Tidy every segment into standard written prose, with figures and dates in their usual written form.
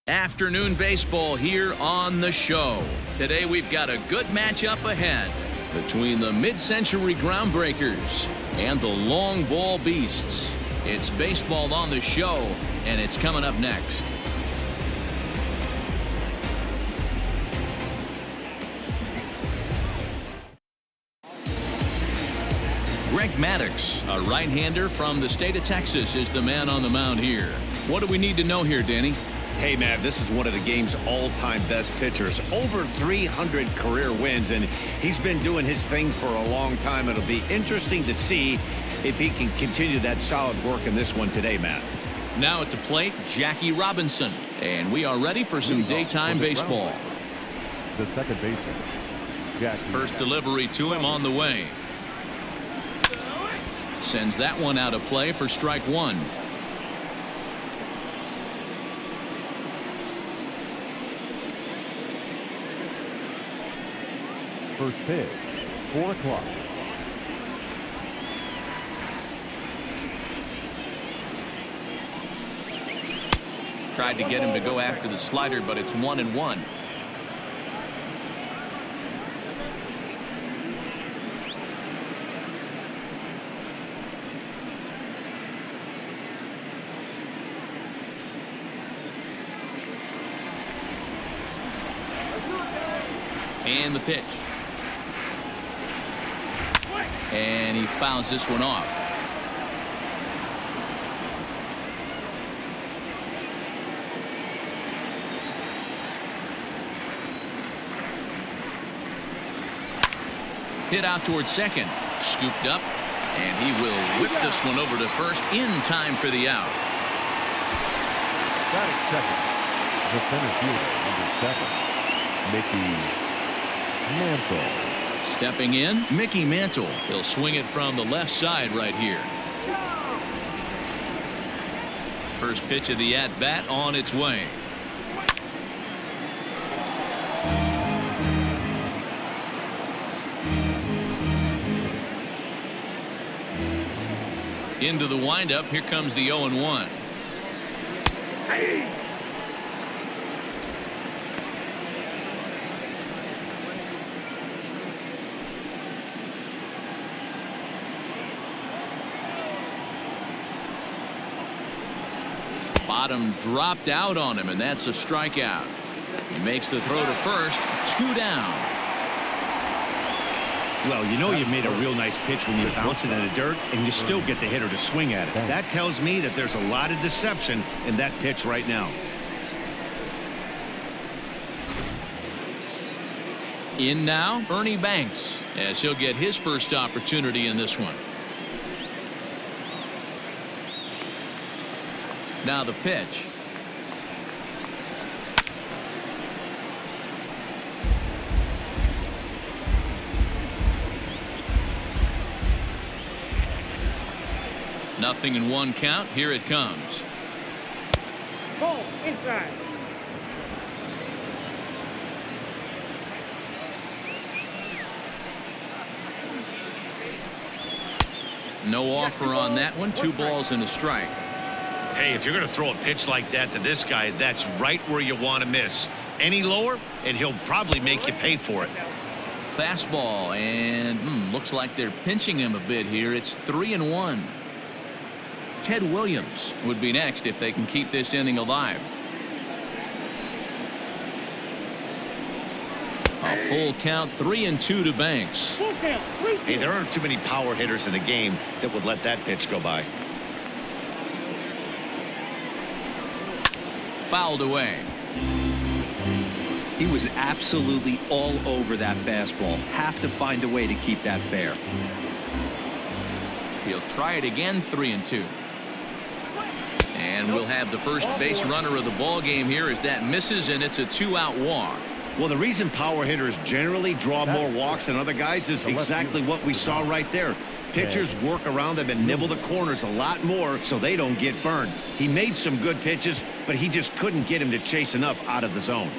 Afternoon baseball here on the show. Today we've got a good matchup ahead between the mid-century Groundbreakers and the long ball beasts. It's baseball on the show, and it's coming up next. Greg Maddox, a right-hander from the state of Texas, is the man on the mound here. What do we need to know here, Danny? Hey, man, this is one of the game's all-time best pitchers. Over 300 career wins, and he's been doing his thing for a long time. It'll be interesting to see if he can continue that solid work in this one today, Matt. Now at the plate, Jackie Robinson. And we are ready for some daytime baseball. The second baseman, Jackie. First delivery to him on the way. Sends that one out of play for strike one. First pitch, 4 o'clock. Tried to get him to go after the slider, but it's 1-1. And the pitch. And he fouls this one off. Hit out towards second. Scooped up. And he will whip this one over to first in time for the out. Batting second, the center fielder, number 7, Mickey Mantle. Stepping in, Mickey Mantle. He'll swing it from the left side right here. First pitch of the at-bat on its way. Into the windup. Here comes the 0-1. Bottom dropped out on him, and that's a strikeout. He makes the throw to first. 2 down. Well, you know you made a real nice pitch when you bounce it in the dirt and you still get the hitter to swing at it. That tells me that there's a lot of deception in that pitch right now. In now, Ernie Banks, as he'll get his first opportunity in this one. Now the pitch. Nothing in 1 count. Here it comes. Ball inside. No offer on that one. 2 balls and a strike. Hey, if you're going to throw a pitch like that to this guy, that's right where you want to miss. Any lower, and he'll probably make you pay for it. Fastball, and looks like they're pinching him a bit here. It's 3-1. Ted Williams would be next if they can keep this inning alive. A full count, 3-2 to Banks. Hey, there aren't too many power hitters in the game that would let that pitch go by. Fouled away. He was absolutely all over that fastball. Have to find a way to keep that fair. He'll try it again. 3-2. And we'll have the first base runner of the ball game here as that misses, and it's a 2-out walk. Well, the reason power hitters generally draw more walks than other guys is exactly what we saw right there. Pitchers work around them and nibble the corners a lot more so they don't get burned. He made some good pitches, but he just couldn't get him to chase enough out of the zone.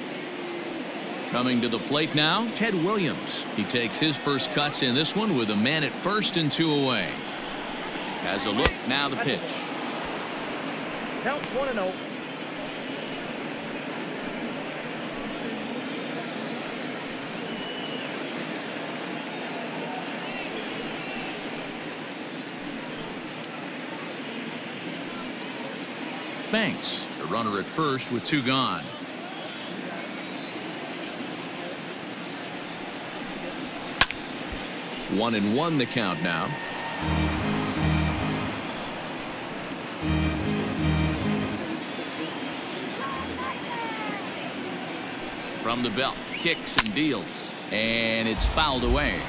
Coming to the plate now, Ted Williams. He takes his first cuts in this one with a man at first and 2 away. Has a look. Now the pitch. Count 1-0. Banks, the runner at first with 2 gone. One and one the count now. From the belt, kicks and deals, and it's fouled away.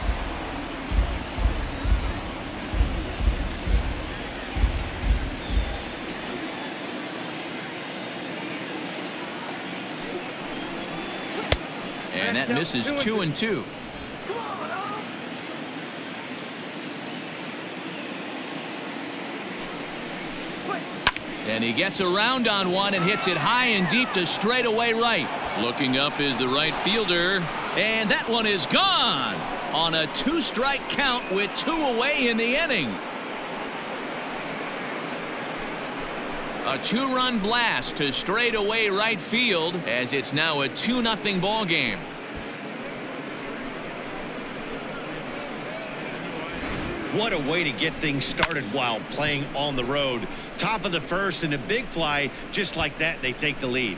And that misses 2 and 2. And he gets around on one and hits it high and deep to straightaway right. Looking up is the right fielder, and that one is gone on a 2-strike count with 2 away in the inning. A 2-run blast to straightaway right field as it's now a 2-0 ball game. What a way to get things started while playing on the road. Top of the first and a big fly. Just like that, they take the lead.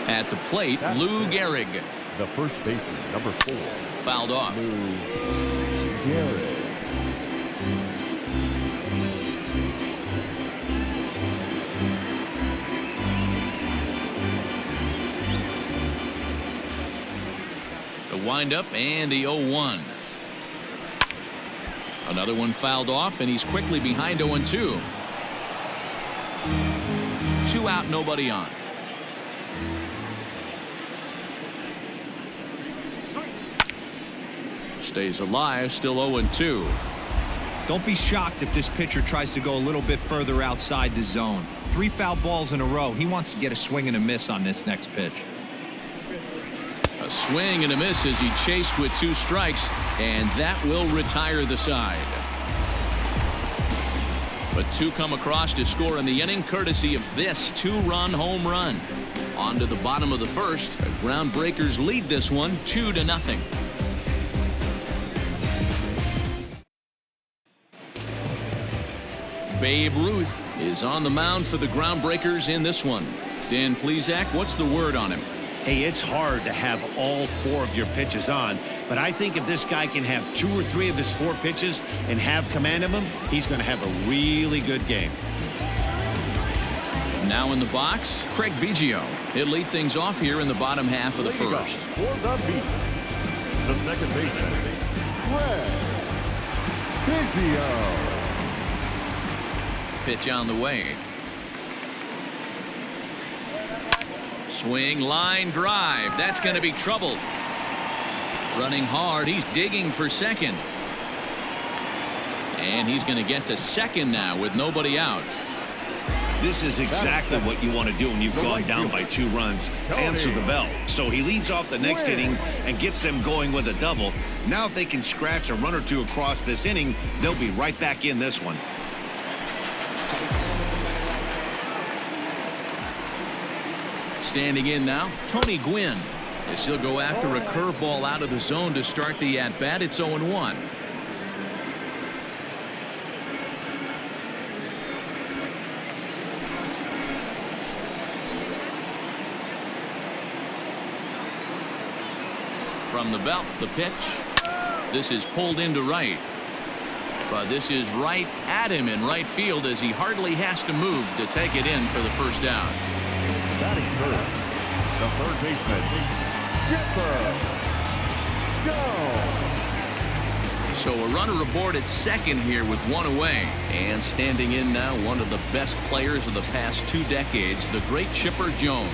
At the plate, Lou Gehrig. The first baseman, number 4. Fouled off. Lou Gehrig. The windup and the 0-1. Another one fouled off, and he's quickly behind 0-2. 2 out, nobody on. Stays alive, still 0-2. Don't be shocked if this pitcher tries to go a little bit further outside the zone. 3 foul balls in a row. He wants to get a swing and a miss on this next pitch. A swing and a miss as he chased with 2 strikes, and that will retire the side. But 2 come across to score in the inning, courtesy of this 2-run home run. On to the bottom of the first. The Groundbreakers lead this one 2-0. Babe Ruth is on the mound for the Groundbreakers in this one. Dan Plesac, what's the word on him? Hey, it's hard to have all 4 of your pitches on, but I think if this guy can have 2 or 3 of his 4 pitches and have command of them, he's going to have a really good game. Now in the box, Craig Biggio. He'll lead things off here in the bottom half of the first. For the beat, the second baseman, Craig Biggio. Pitch on the way. Swing, line, drive. That's going to be trouble. Running hard. He's digging for second. And he's going to get to second now with nobody out. This is exactly what you want to do when you've gone down by 2 runs. Answer the bell. So he leads off the next inning and gets them going with a double. Now if they can scratch a run or 2 across this inning, they'll be right back in this one. Standing in now, Tony Gwynn. As he'll go after a curveball out of the zone to start the at-bat. It's 0-1. From the belt, the pitch. This is pulled into right. But this is right at him in right field as he hardly has to move to take it in for the first out. Batting first, the third baseman, Go. So a runner aboard at second here with 1 away. And standing in now, one of the best players of the past 2 decades, the great Chipper Jones.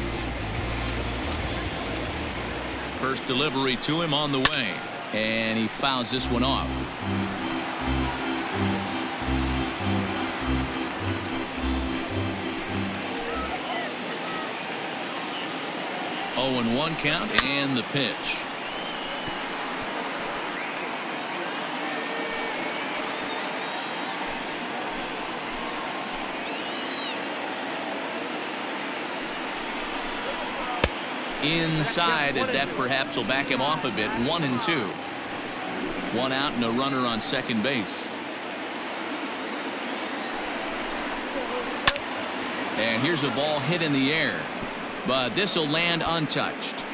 First delivery to him on the way. And he fouls this one off. Oh, and 1 count and the pitch. Inside as that perhaps will back him off a bit. 1-2. 1 out and a runner on second base. And here's a ball hit in the air, but this will land untouched.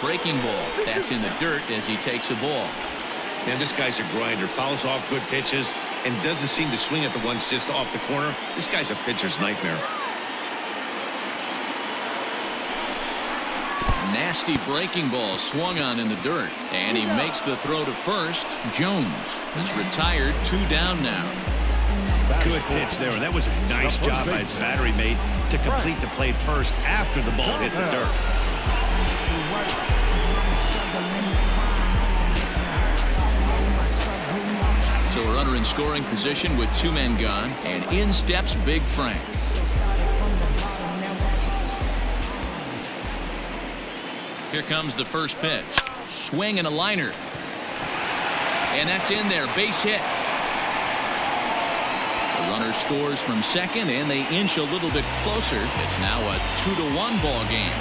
Breaking ball. That's in the dirt as he takes a ball. Man, this guy's a grinder. Fouls off good pitches and doesn't seem to swing at the ones just off the corner. This guy's a pitcher's nightmare. Nasty breaking ball swung on in the dirt, and he makes the throw to first. Jones is retired, 2 down now. Good pitch there, and that was a nice job by his battery mate to complete the play first after the ball hit the dirt. So a runner in scoring position with 2 men gone, and in steps Big Frank. Here comes the first pitch. Swing and a liner. And that's in there, base hit. The runner scores from second, and they inch a little bit closer. It's now a 2-1 ball game.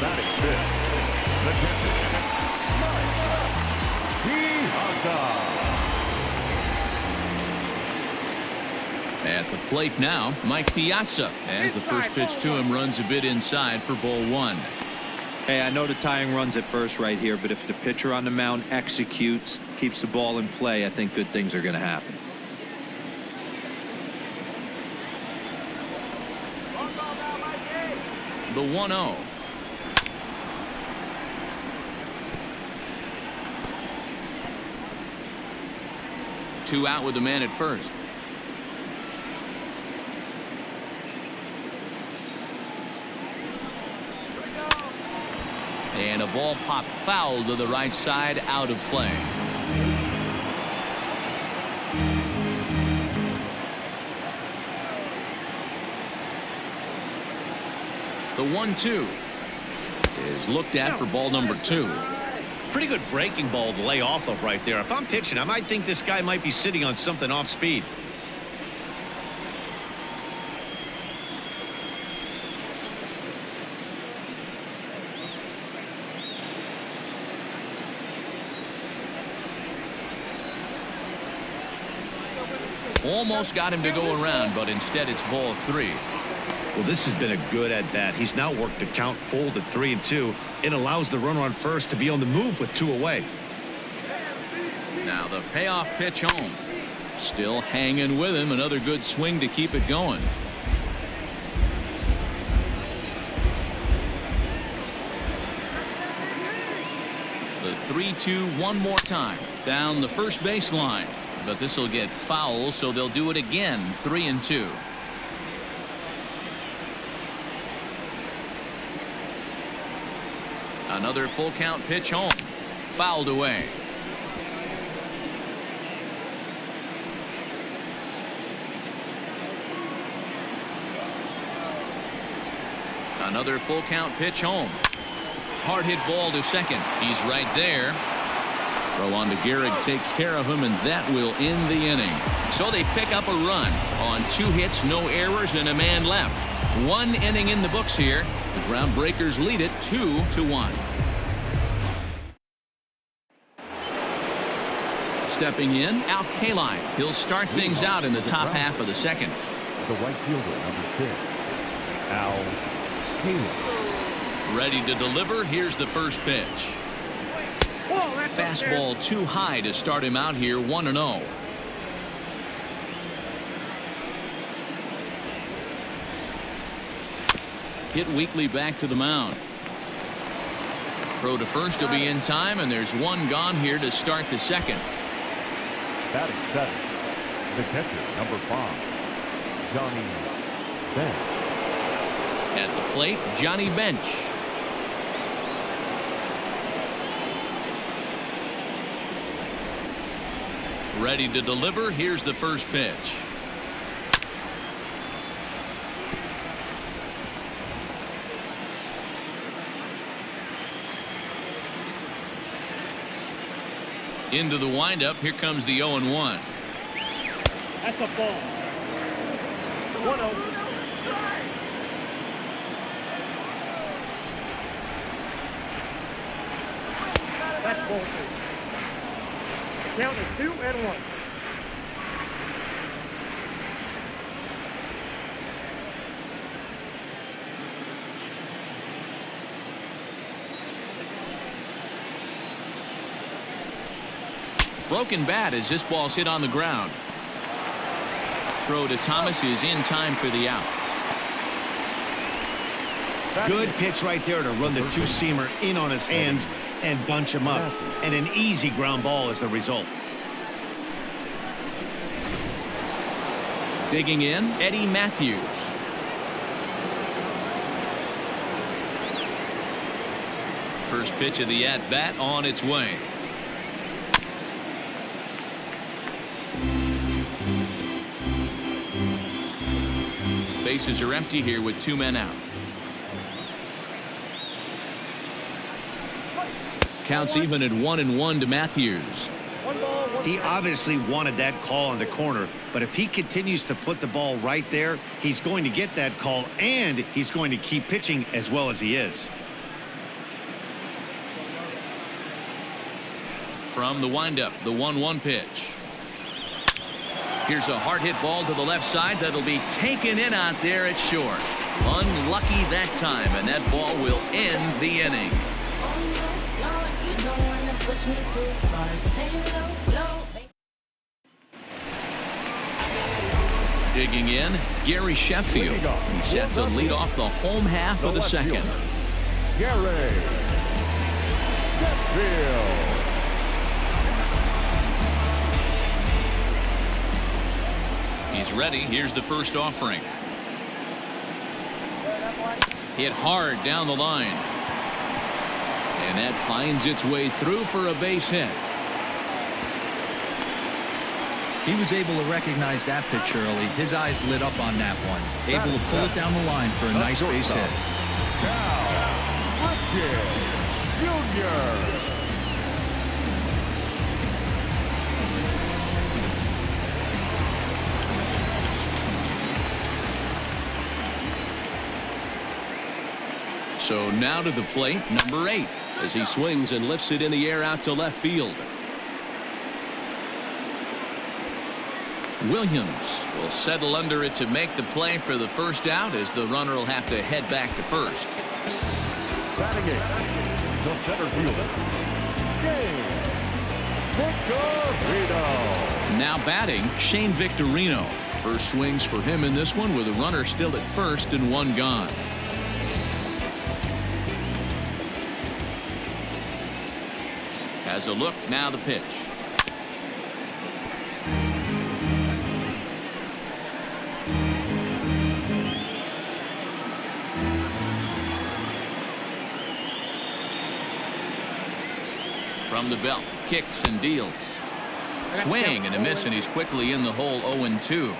Batting fifth, the catcher, At the plate now, Mike Piazza, as the first pitch to him runs a bit inside for ball 1. Hey, I know the tying runs at first right here, but if the pitcher on the mound executes, keeps the ball in play, I think good things are going to happen. The 1-0. Two out with the man at first. And a ball popped foul to the right side, out of play. The 1-2 is looked at for ball number 2. Pretty good breaking ball to lay off of right there. If I'm pitching, I might think this guy might be sitting on something off speed. Almost got him to go around, but instead it's ball 3. Well, this has been a good at-bat. He's now worked the count full to 3-2. It allows the runner on first to be on the move with 2 away. Now the payoff pitch home. Still hanging with him. Another good swing to keep it going. The 3-2 one more time. Down the first baseline. But this will get foul, so they'll do it again. 3-2. Another full count pitch home. Fouled away. Another full count pitch home. Hard hit ball to second. He's right there. Throw on to Gehrig takes care of him, and that will end the inning. So they pick up a run on 2 hits, no errors, and a man left. 1 inning in the books here. The Groundbreakers lead it 2-1. Stepping in, Al Kaline. He'll start things out in the top half of the second. the right fielder, number 10, Al Kaline. Ready to deliver. Here's the first pitch. Fastball too high to start him out here, 1-0. Hit weakly back to the mound. Throw to first will be in time, and there's 1 gone here to start the second. Batting 7, the catcher, number 5, Johnny Bench. At the plate, Johnny Bench. Ready to deliver. Here's the first pitch. Into the windup. Here comes the 0-1. That's a ball. 1-0. Ball 2. Count is 2-1. Broken bat as this ball's hit on the ground. Throw to Thomas is in time for the out. Good pitch right there to run the two-seamer in on his hands and bunch him up. And an easy ground ball is the result. Digging in, Eddie Matthews. First pitch of the at-bat on its way. Bases are empty here with 2 men out. Counts even at 1-1 to Matthews. He obviously wanted that call in the corner, but if he continues to put the ball right there, he's going to get that call, and he's going to keep pitching as well as he is. From the windup, the 1-1 pitch. Here's a hard hit ball to the left side that'll be taken in out there at short. Unlucky that time, and that ball will end the inning. Digging in, Gary Sheffield. He's set to lead off the home half of the second. Gary Sheffield. He's ready. Here's the first offering. Hit hard down the line. And that finds its way through for a base hit. He was able to recognize that pitch early. His eyes lit up on that one. Able to pull it down the line for a nice base hit. Jr. So now to the plate, number 8, as he swings and lifts it in the air out to left field. Williams will settle under it to make the play for the first out, as the runner will have to head back to first. Batting it, the center fielder, Victorino. Now batting, Shane Victorino. First swings for him in this one, with a runner still at first and 1 gone. Has a look, now the pitch. From the belt, kicks and deals. Swing and a miss, and he's quickly in the hole. 0-2.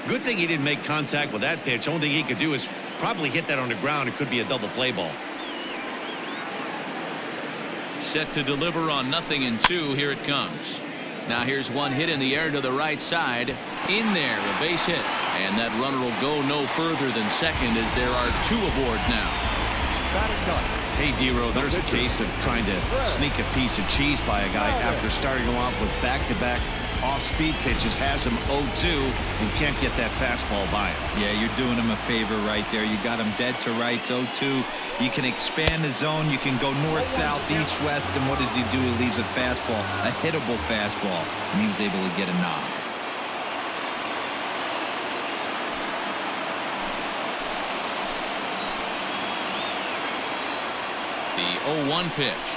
Good thing he didn't make contact with that pitch. Only thing he could do is probably hit that on the ground. It could be a double play ball. Set to deliver on 0-2. Here it comes. Now here's one hit in the air to the right side. In there, a base hit. And that runner will go no further than second, as there are 2 aboard now. Hey, D-Row, there's a case of trying to sneak a piece of cheese by a guy after starting him off with back-to-back off-speed pitches. Has him 0-2 and can't get that fastball by him. Yeah, you're doing him a favor right there. You got him dead to rights. 0-2. You can expand the zone. You can go north, south, east, west. And what does he do? He leaves a fastball, a hittable fastball. And he was able to get a knock. The 0-1 pitch.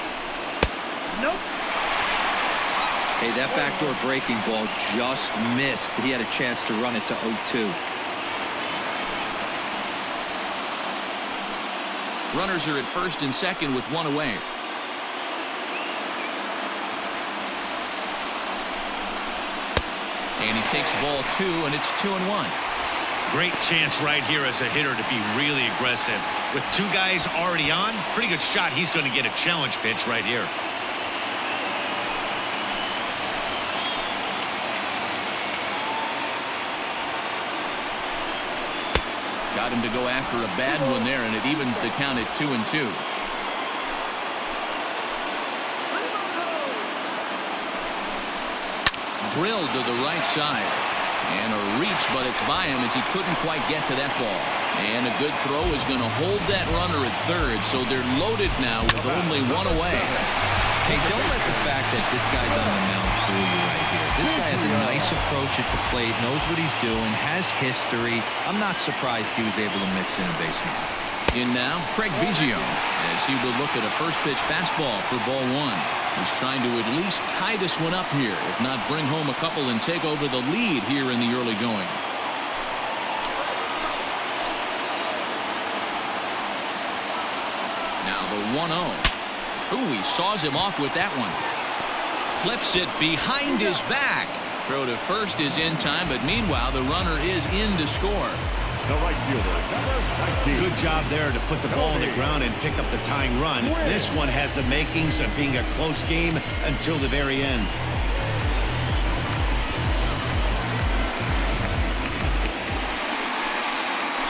Nope. Hey, that backdoor breaking ball just missed. He had a chance to run it to 0-2. Runners are at first and second with 1 away. And he takes ball 2, and it's 2-1. Great chance right here as a hitter to be really aggressive. With 2 guys already on, pretty good shot. He's going to get a challenge pitch right here. Got him to go after a bad one there, and it evens the count at 2-2. drilled to the right side. And a reach, but it's by him as he couldn't quite get to that ball. And a good throw is going to hold that runner at third, so they're loaded now with only one away. Hey, don't let the fact that this guy's on the mound fool you right here. This guy has a nice approach at the plate, knows what he's doing, has history. I'm not surprised he was able to mix in a base knock. In now, Craig Biggio, as he will look at a first pitch fastball for ball one. He's trying to at least tie this one up here, if not bring home a couple and take over the lead here in the early going. Now the 1-0. Ooh, he saws him off with that one. Flips it behind his back. Throw to first is in time, but meanwhile the runner is in to score. The right fielder, number 19. Good job there to put the ball on the ground and pick up the tying run. This one has the makings of being a close game until the very end.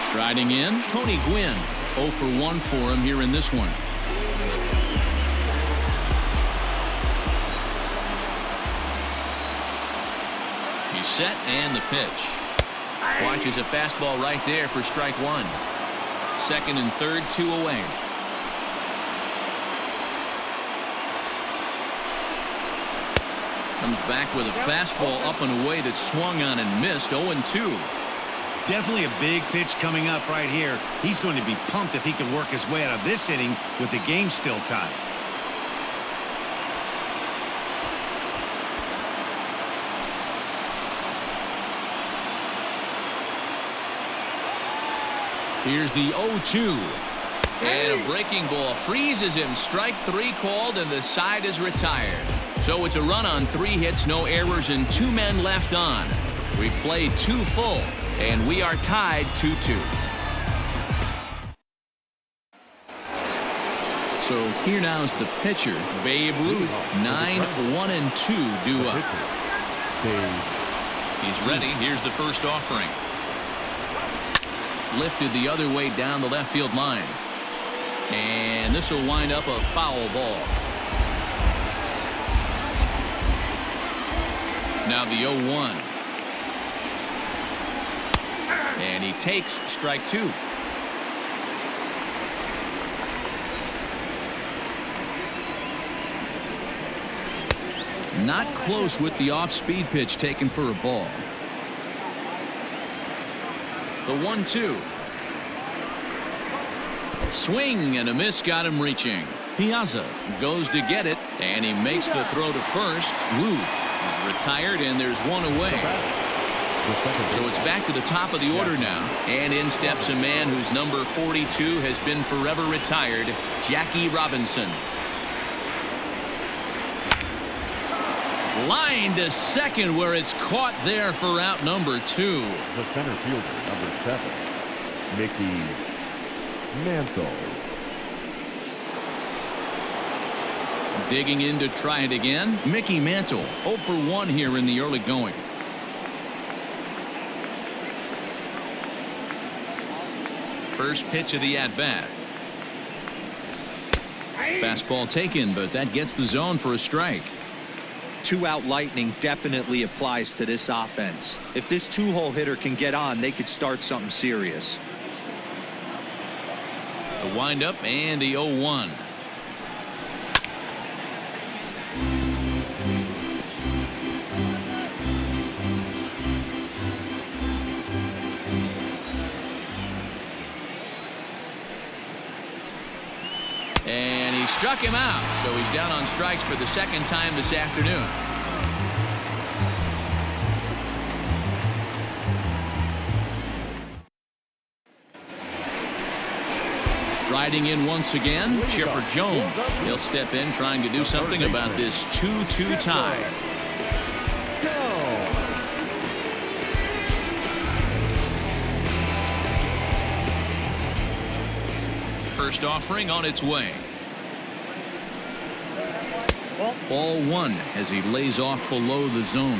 Striding in, Tony Gwynn. 0 for 1 for him here in this one. He's set and the pitch. Watches a fastball right there for strike one. Second and third, 2 away. Comes back with a fastball up and away that swung on and missed. 0-2. Definitely a big pitch coming up right here. He's going to be pumped if he can work his way out of this inning with the game still tied. Here's the 0-2. And a breaking ball freezes him. Strike 3 called, and the side is retired. So it's a run on 3 hits, no errors, and 2 men left on. We've played 2 full, and we are tied 2-2. So here now is the pitcher, Babe Ruth. 9-1-2 due up. He's ready. Here's the first offering. Lifted the other way down the left field line. And this will wind up a foul ball. Now the 0-1. And he takes strike 2. Not close with the off-speed pitch taken for a ball. The 1-2. Swing and a miss got him reaching. Piazza goes to get it, and he makes the throw to first. Ruth is retired, and there's 1 away. So it's back to the top of the order now, and in steps a man whose number 42 has been forever retired, Jackie Robinson. Line to second, where it's caught there for out number 2. The center fielder, number 7, Mickey Mantle. Digging in to try it again, Mickey Mantle. 0 for 1 here in the early going. First pitch of the at-bat. Fastball taken, but that gets the zone for a strike. 2-out lightning definitely applies to this offense. If this 2-hole hitter can get on, they could start something serious. The windup and the 0-1. And he struck him out, so he's down on strikes for the second time this afternoon. Riding in once again, Chipper Jones. He'll step in trying to do something about this 2-2 tie. First offering on its way. Ball 1 as he lays off below the zone.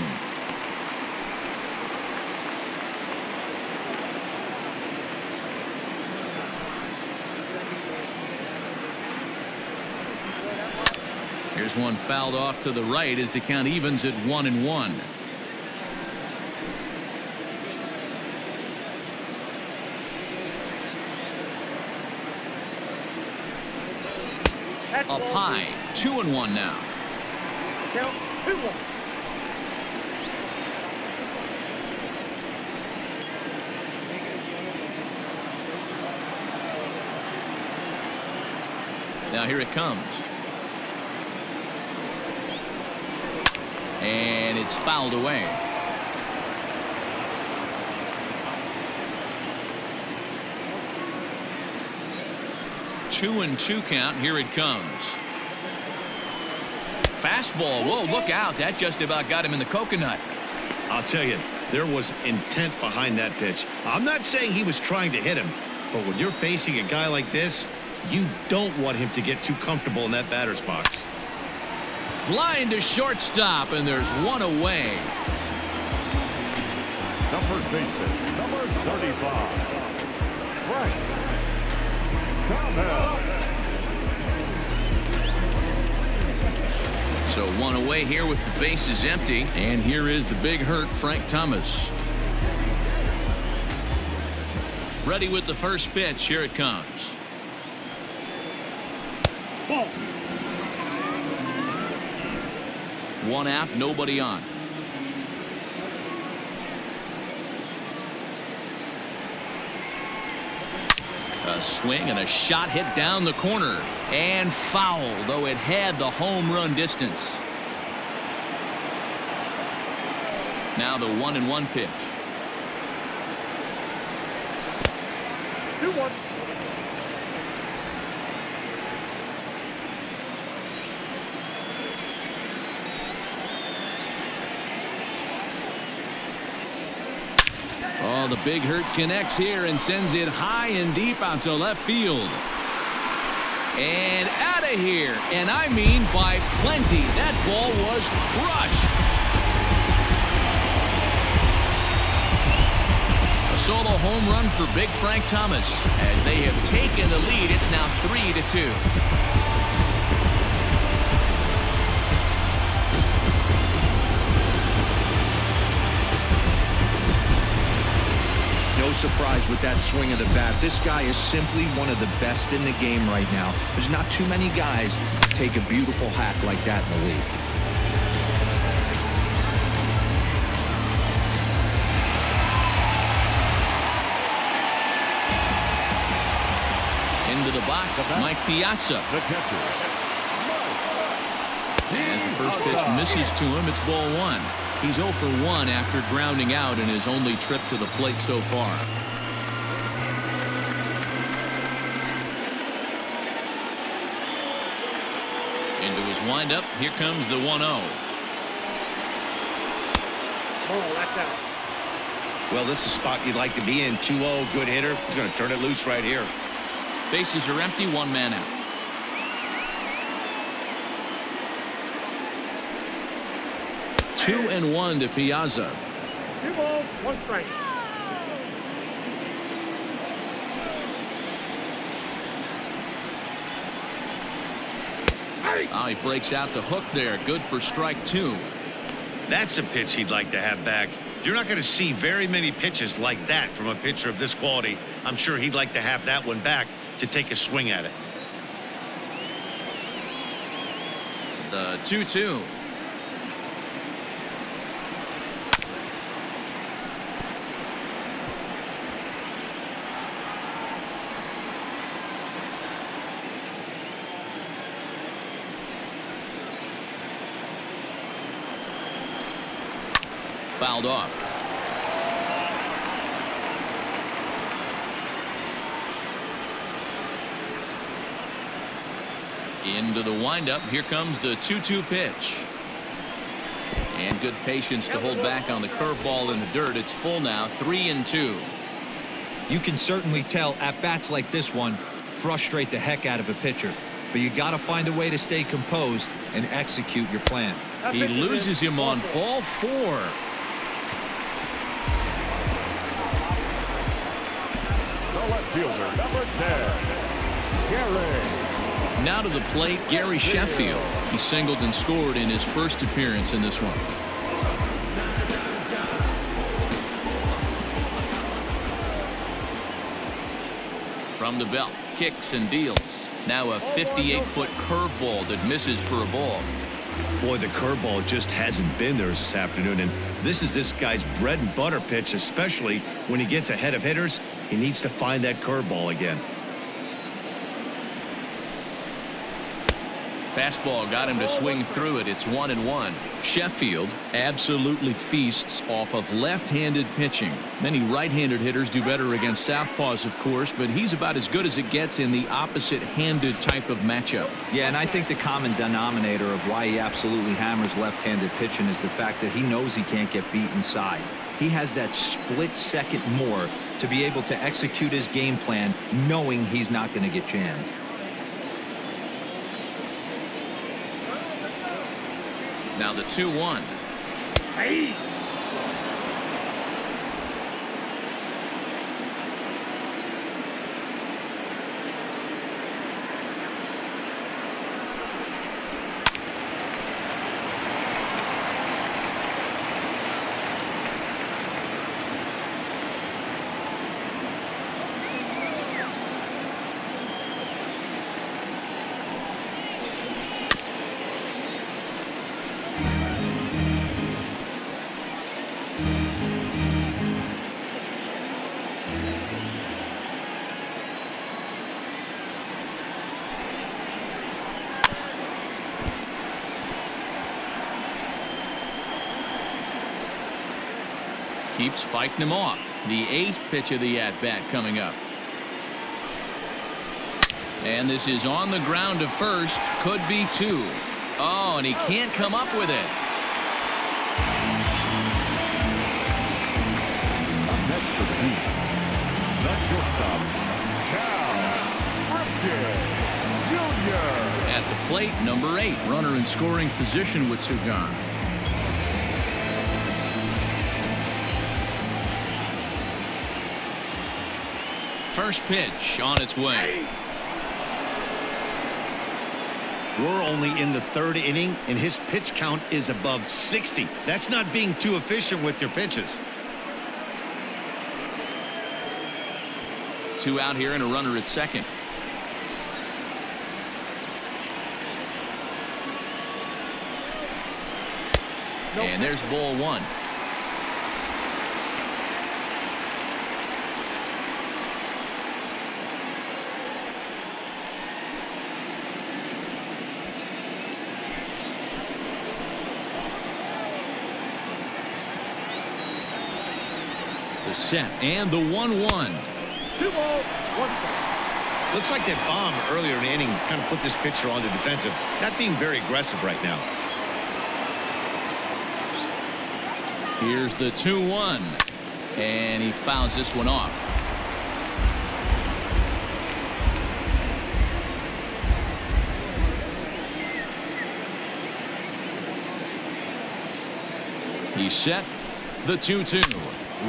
Here's one fouled off to the right as the count evens at 1-1. Up high, 2-1 now. Count 2-1. Now here it comes. And it's fouled away. Two and two count. Here it comes. Fastball. Whoa, look out. That just about got him in the coconut. I'll tell you, there was intent behind that pitch. I'm not saying he was trying to hit him, but when you're facing a guy like this, you don't want him to get too comfortable in that batter's box. Line to shortstop, and there's one away. Number baseman, number 35. Frank. So one away here with the bases empty, and here is the big hurt, Frank Thomas. Ready with the first pitch. Here it comes. Ball. One out, nobody on. A swing and a shot hit down the corner and foul, though it had the home run distance. Now the 1-1 pitch. 2-1. Oh, the big hurt connects here and sends it high and deep out to left field. And out of here. And I mean by plenty. That ball was crushed. A solo home run for big Frank Thomas. As they have taken the lead, it's now 3-2. No surprise with that swing of the bat. This guy is simply one of the best in the game right now. There's not too many guys that take a beautiful hack like that in the league. Into the box, Mike Piazza. The catcher. As the first pitch misses to him, it's ball one. He's 0 for 1 after grounding out in his only trip to the plate so far. Into his windup, here comes the 1-0. Ball, that's out. Well, this is a spot you'd like to be in. 2-0, good hitter. He's going to turn it loose right here. Bases are empty, one man out. Two and one to Piazza. 2 balls, 1 strike. Oh, he breaks out the hook there. Good for strike 2. That's a pitch he'd like to have back. You're not going to see very many pitches like that from a pitcher of this quality. I'm sure he'd like to have that one back to take a swing at it. The 2-2. Fouled off. Into the windup. Here comes the 2-2 pitch. And good patience to hold back on the curveball in the dirt. It's full now, 3-2. You can certainly tell at bats like this one frustrate the heck out of a pitcher. But you got to find a way to stay composed and execute your plan. He loses him on ball 4. The left fielder, number 10. Gary. Now to the plate, Gary Sheffield. He singled and scored in his first appearance in this one. From the belt. kicks and deals. Now a 58-foot curveball that misses for a ball. Boy, the curveball just hasn't been there this afternoon, and this is this guy's bread and butter pitch, especially when he gets ahead of hitters. He needs to find that curveball again. Fastball got him to swing through it. It's 1-1. Sheffield absolutely feasts off of left-handed pitching. Many right-handed hitters do better against southpaws, of course, but he's about as good as it gets in the opposite-handed type of matchup. Yeah, and I think the common denominator of why he absolutely hammers left-handed pitching is the fact that he knows he can't get beat inside. He has that split second more to be able to execute his game plan knowing he's not going to get jammed. Now the 2-1. Hey. Keeps fighting him off. The 8th pitch of the at-bat coming up. And this is on the ground to first. Could be 2. Oh, and he can't come up with it. Up next for the Heat, the shortstop, Cal Ripken Jr. At the plate, number 8. Runner in scoring position with 2 gone. First pitch on its way. We're only in the 3rd inning, and his pitch count is above 60. That's not being too efficient with your pitches. 2 out here and a runner at second. And there's ball 1. The set and the 1-1. 2 balls, 1 strike. Looks like that bomb earlier in the inning kind of put this pitcher on the defensive. Not being very aggressive right now. Here's the 2-1. And he fouls this one off. He's set. The 2-2.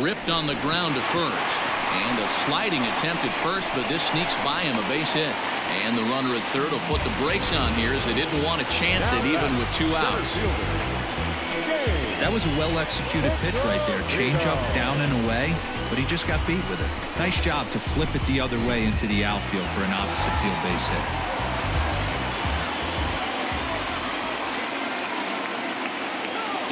Ripped on the ground to first. And a sliding attempt at first, but this sneaks by him, a base hit. And the runner at third will put the brakes on here as they didn't want to chance it even with 2 outs. That was a well-executed pitch right there. Change up, down and away, but he just got beat with it. Nice job to flip it the other way into the outfield for an opposite field base hit.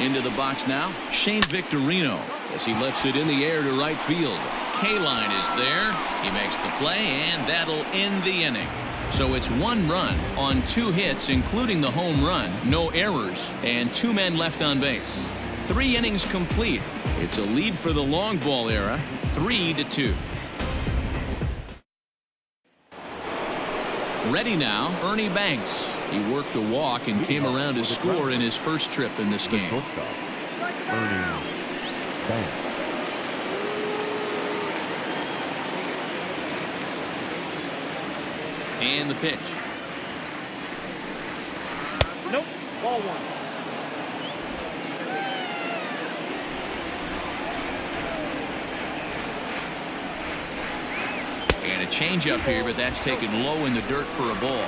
Into the box now, Shane Victorino as he lifts it in the air to right field. K-line is there. He makes the play, and that'll end the inning. So it's 1 run on 2 hits, including the home run, no errors, and 2 men left on base. 3 innings complete. It's a lead for the long ball era, 3-2. Ready now, Ernie Banks. He worked a walk and came around to score in his first trip in this game. Ernie Banks. And the pitch. Nope, ball 1. And a changeup here, but that's taken low in the dirt for a ball.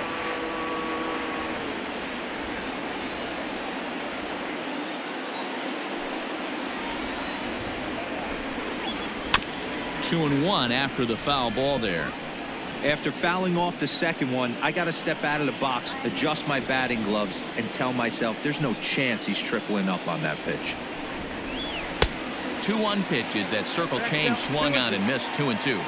Two and one after the foul ball there. After fouling off the second one, I got to step out of the box, adjust my batting gloves, and tell myself there's no chance he's tripling up on that pitch. 2-1 pitch is that circle change swung on and missed. 2-2.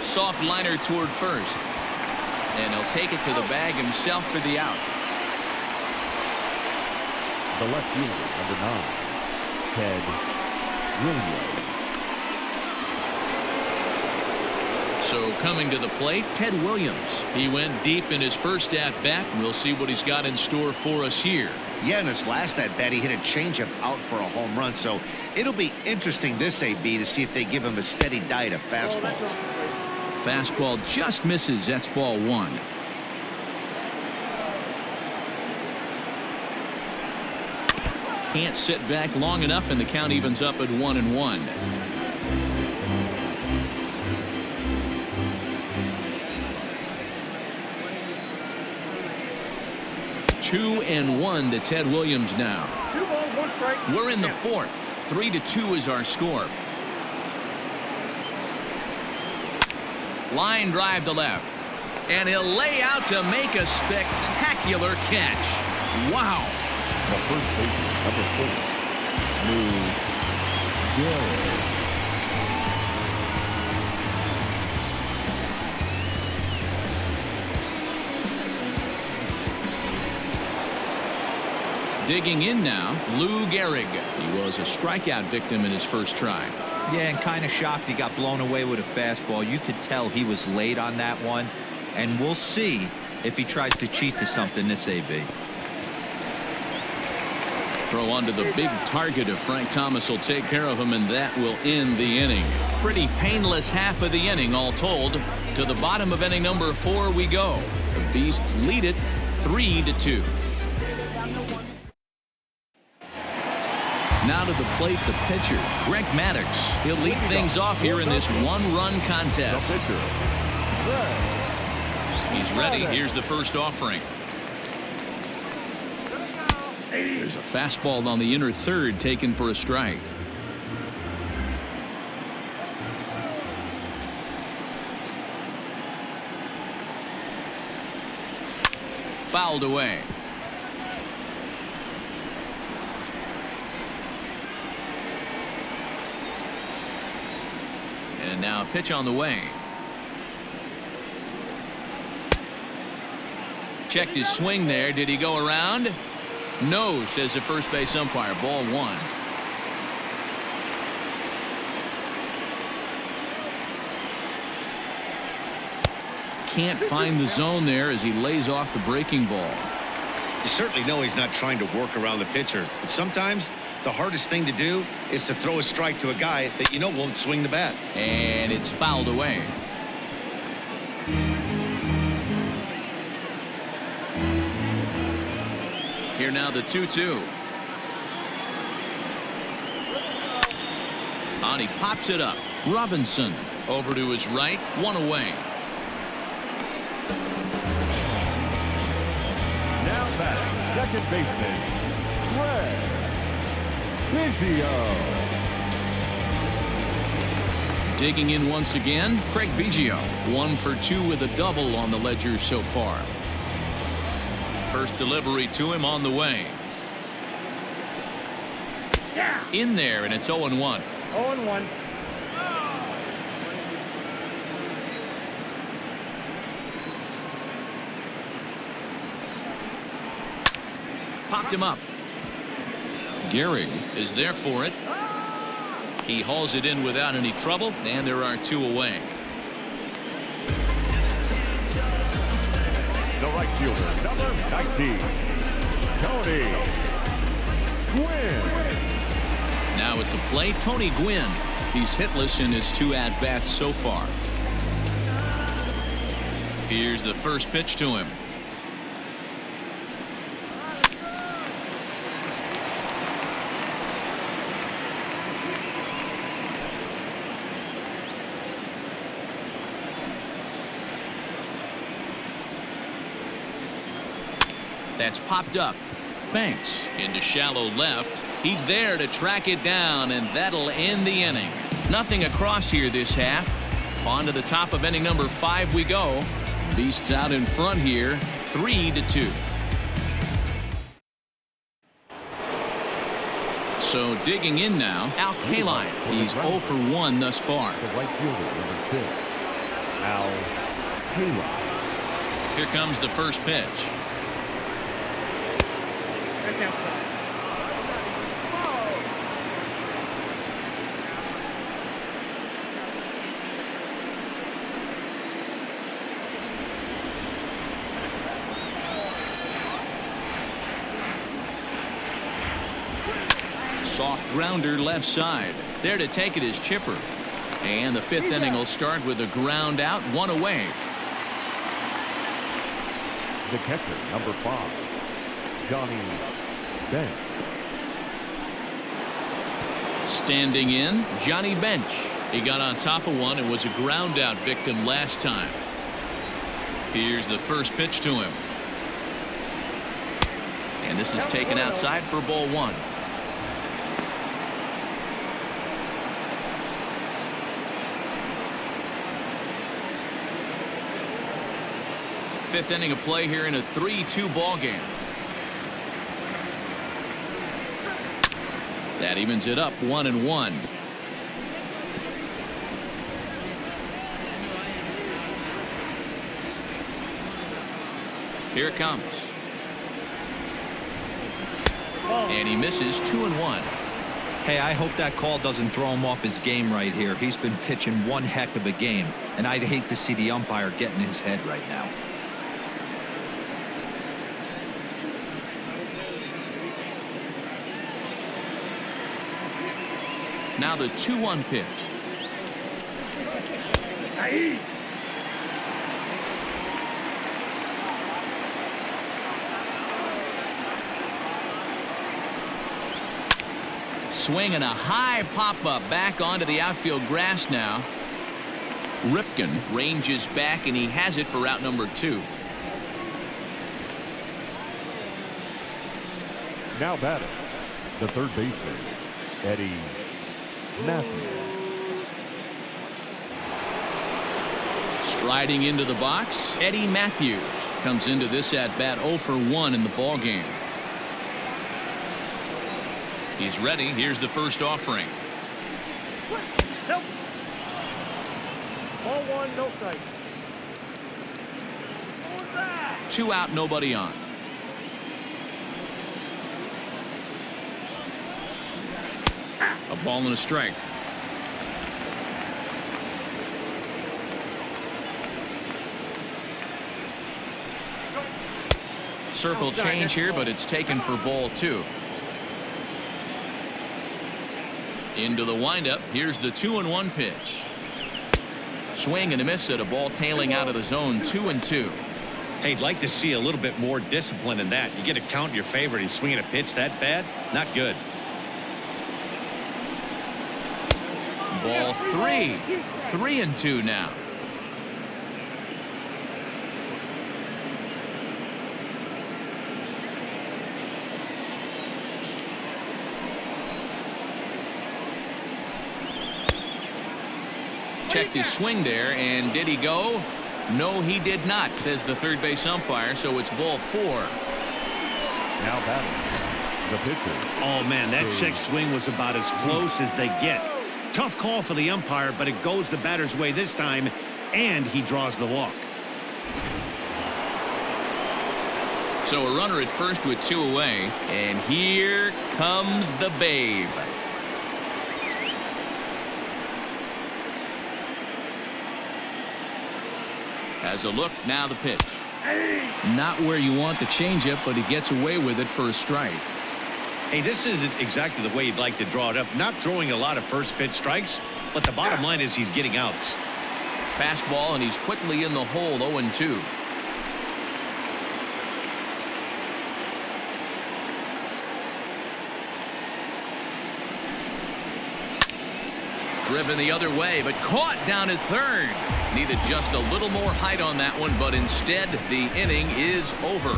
Soft liner toward first. And he'll take it to the bag himself for the out. The left fielder, number 9, Ted Williams. So coming to the plate, Ted Williams. He went deep in his first at-bat. We'll see what he's got in store for us here. Yeah, in his last at-bat, he hit a changeup out for a home run. So it'll be interesting this AB to see if they give him a steady diet of fastballs. Fastball just misses. That's ball 1. Can't sit back long enough, and the count evens up at 1-1. 2-1 to Ted Williams now. 2 balls, 1 strike. We're in the 4th. 3-2 is our score. Line drive to left. And he'll lay out to make a spectacular catch. Wow. The first baseman, number 4, Lou Gehrig. Digging in now, Lou Gehrig. He was a strikeout victim in his first try. Yeah, and kind of shocked he got blown away with a fastball. You could tell he was late on that one. And we'll see if he tries to cheat to something this AB. Throw onto the big target if Frank Thomas will take care of him, and that will end the inning. Pretty painless half of the inning, all told. To the bottom of inning number 4 we go. The Beasts lead it 3-2. Now to the plate, the pitcher, Greg Maddux. He'll lead things off here in this one-run contest. The pitcher, Greg. He's ready. Here's the first offering. There's a fastball on the inner third taken for a strike. Fouled away. And now a pitch on the way. Checked his swing there. Did he go around? No, says the first base umpire. Ball 1. Can't find the zone there as he lays off the breaking ball. You certainly know he's not trying to work around the pitcher, but sometimes the hardest thing to do is to throw a strike to a guy that you know won't swing the bat. And it's fouled away. Here now the 2-2. And he pops it up. Robinson over to his right, 1 away. Now batting, second baseman, Craig Biggio. Digging in once again, Craig Biggio. 1 for 2 with a double on the ledger so far. First delivery to him on the way. Yeah. In there, and it's 0-1. 0-1. Popped him up. Gehrig is there for it. He hauls it in without any trouble, and there are 2 away. The right fielder, number 19, Tony Gwynn. Now at the plate, Tony Gwynn. He's hitless in his 2 at-bats so far. Here's the first pitch to him. That's popped up. Banks. Into shallow left. He's there to track it down, and that'll end the inning. Nothing across here this half. On to the top of inning number 5 we go. Beasts out in front here, 3-2. So digging in now, Al Kaline. He's 0 for 1 thus far. The right fielder, number 6, Al Kaline. Here comes the first pitch. Back outside. Soft grounder left side. There to take it is Chipper. And the 5th inning will start with a ground out, 1 away. The catcher, number 5, Johnny Bench. Standing in, Johnny Bench. He got on top of one and was a ground out victim last time. Here's the first pitch to him. And this is taken outside for ball 1. Fifth inning of play here in a 3-2 ball game. That evens it up 1-1. Here it comes. And he misses 2-1. Hey, I hope that call doesn't throw him off his game right here. He's been pitching one heck of a game, and I'd hate to see the umpire get in his head right now. Now the 2-1 pitch. Swing and a high pop-up back onto the outfield grass now. Ripken ranges back, and he has it for out number 2. Now batting, the third baseman, Eddie Matthews. Striding into the box, Eddie Matthews comes into this at-bat 0 for 1 in the ball game. He's ready. Here's the first offering. Help. Ball 1, no strike. 2 out, nobody on. A ball and a strike. Circle change here, but it's taken for ball 2. Into the windup. Here's the 2-1 pitch. Swing and a miss at a ball tailing out of the zone. 2-2. Hey, I'd like to see a little bit more discipline in that. You get a count in your favor. He's swinging a pitch that bad. Not good. Ball 3. 3-2 now. Checked his swing there, and did he go? No, he did not, says the third base umpire, so it's ball 4. Now batting, the pitcher. Oh, man, that check swing was about as close as they get. Tough call for the umpire, but it goes the batter's way this time, and he draws the walk. So a runner at first with 2 away, and here comes the babe. Has a look, now the pitch. Not where you want the changeup, but he gets away with it for a strike. Hey, this isn't exactly the way you'd like to draw it up. Not throwing a lot of first pitch strikes, but the bottom line is he's getting outs. Fastball, and he's quickly in the hole, 0-2. Driven the other way, but caught down at third. Needed just a little more height on that one, but instead the inning is over.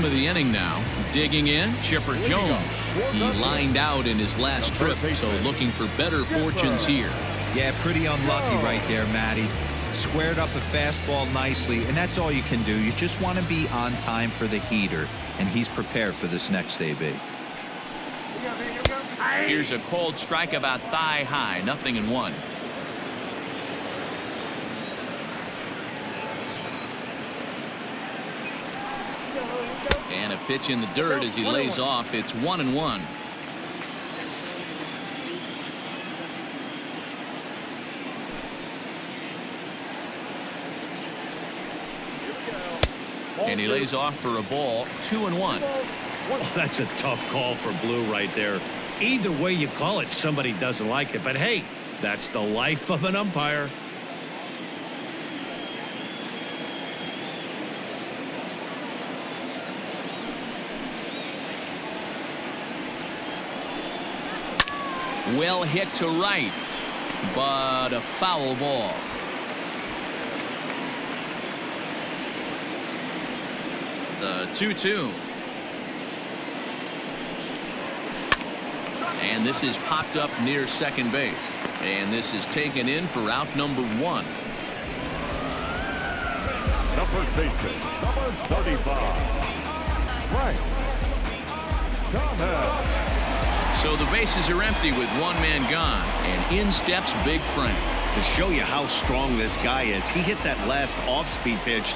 bottom of the inning now. Digging in, Chipper Jones. He lined out in his last trip, so looking for better fortunes here. Yeah, pretty unlucky right there, Matty. Squared up a fastball nicely, and that's all you can do. You just want to be on time for the heater, and he's prepared for this next AB. Here's a cold strike about thigh high, 0-1. And a pitch in the dirt as he lays off. It's 1-1. And he lays off for a ball. 2-1. Oh, that's a tough call for Blue right there. Either way you call it, somebody doesn't like it. But hey, that's the life of an umpire. Well hit to right, but a foul ball. The 2-2. And this is popped up near second base. And this is taken in for out number 1. The first baseman, number 35. Frank Thomas. So the bases are empty with one man gone. And in steps Big Frank. To show you how strong this guy is, he hit that last off-speed pitch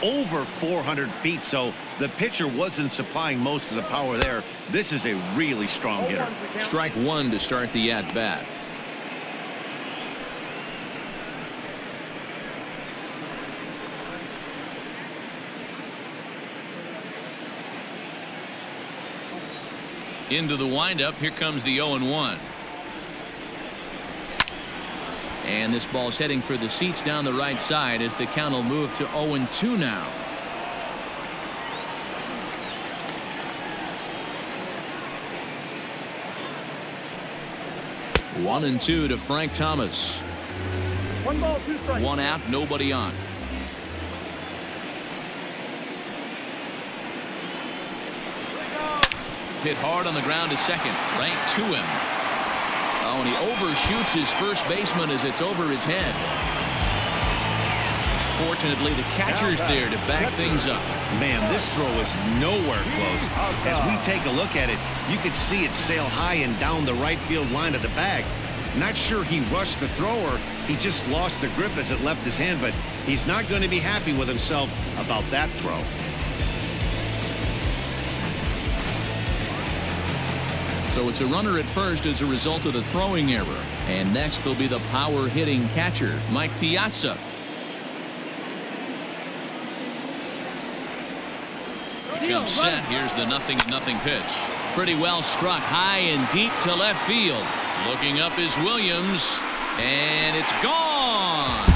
over 400 feet, so the pitcher wasn't supplying most of the power there. This is a really strong hitter. Strike one to start the at-bat. Into the windup. Here comes the 0-1. And this ball's heading for the seats down the right side as the count will move to 0-2 now. One and two to Frank Thomas. 1 ball, 2 strikes. One out, nobody on. Hit hard on the ground to second. Right to him. Oh, and he overshoots his first baseman as it's over his head. Fortunately, the catcher's there to back things up. Man, this throw is nowhere close. As we take a look at it, you can see it sail high and down the right field line of the bag. Not sure he rushed the thrower. He just lost the grip as it left his hand, but he's not going to be happy with himself about that throw. So it's a runner at first as a result of the throwing error. And next will be the power-hitting catcher, Mike Piazza. Here comes set. Here's the 0-0 pitch. Pretty well struck high and deep to left field. Looking up is Williams, and it's gone.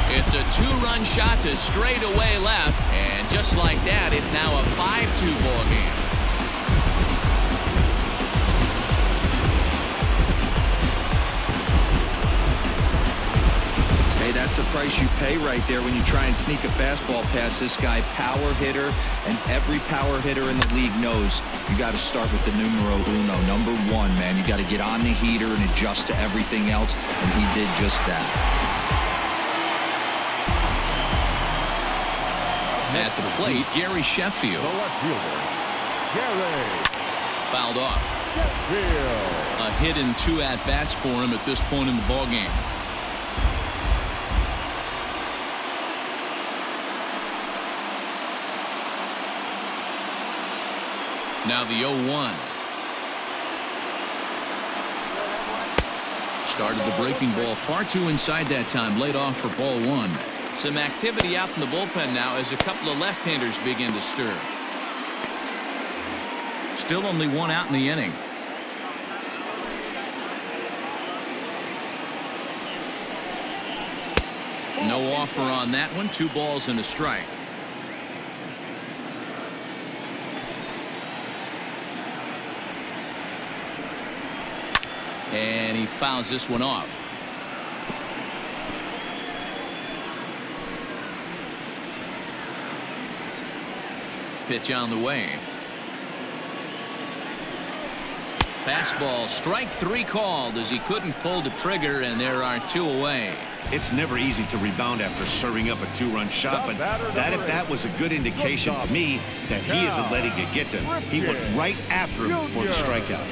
It's a 2-run shot to straightaway left, and just like that, it's now a 5-2 ball game. Hey, that's the price you pay right there when you try and sneak a fastball past this guy. Power hitter, and every power hitter in the league knows you got to start with the numero uno, number 1, man. You got to get on the heater and adjust to everything else, and he did just that. At the plate, Gary Sheffield. The left fielder, Gary. Fouled off. Sheffield. A hit and 2 at-bats for him at this point in the ballgame. Now the 0-1. Started the breaking ball far too inside that time. Laid off for ball 1. Some activity out in the bullpen now as a couple of left-handers begin to stir. Still only 1 out in the inning. No offer on that one. 2 balls and a strike. And he fouls this one off. Pitch on the way. Fastball, strike 3 called as he couldn't pull the trigger, and there are 2 away. It's never easy to rebound after serving up a 2-run shot, but that at bat was a good indication to me that he isn't letting it get to him. He went right after him for the strikeout.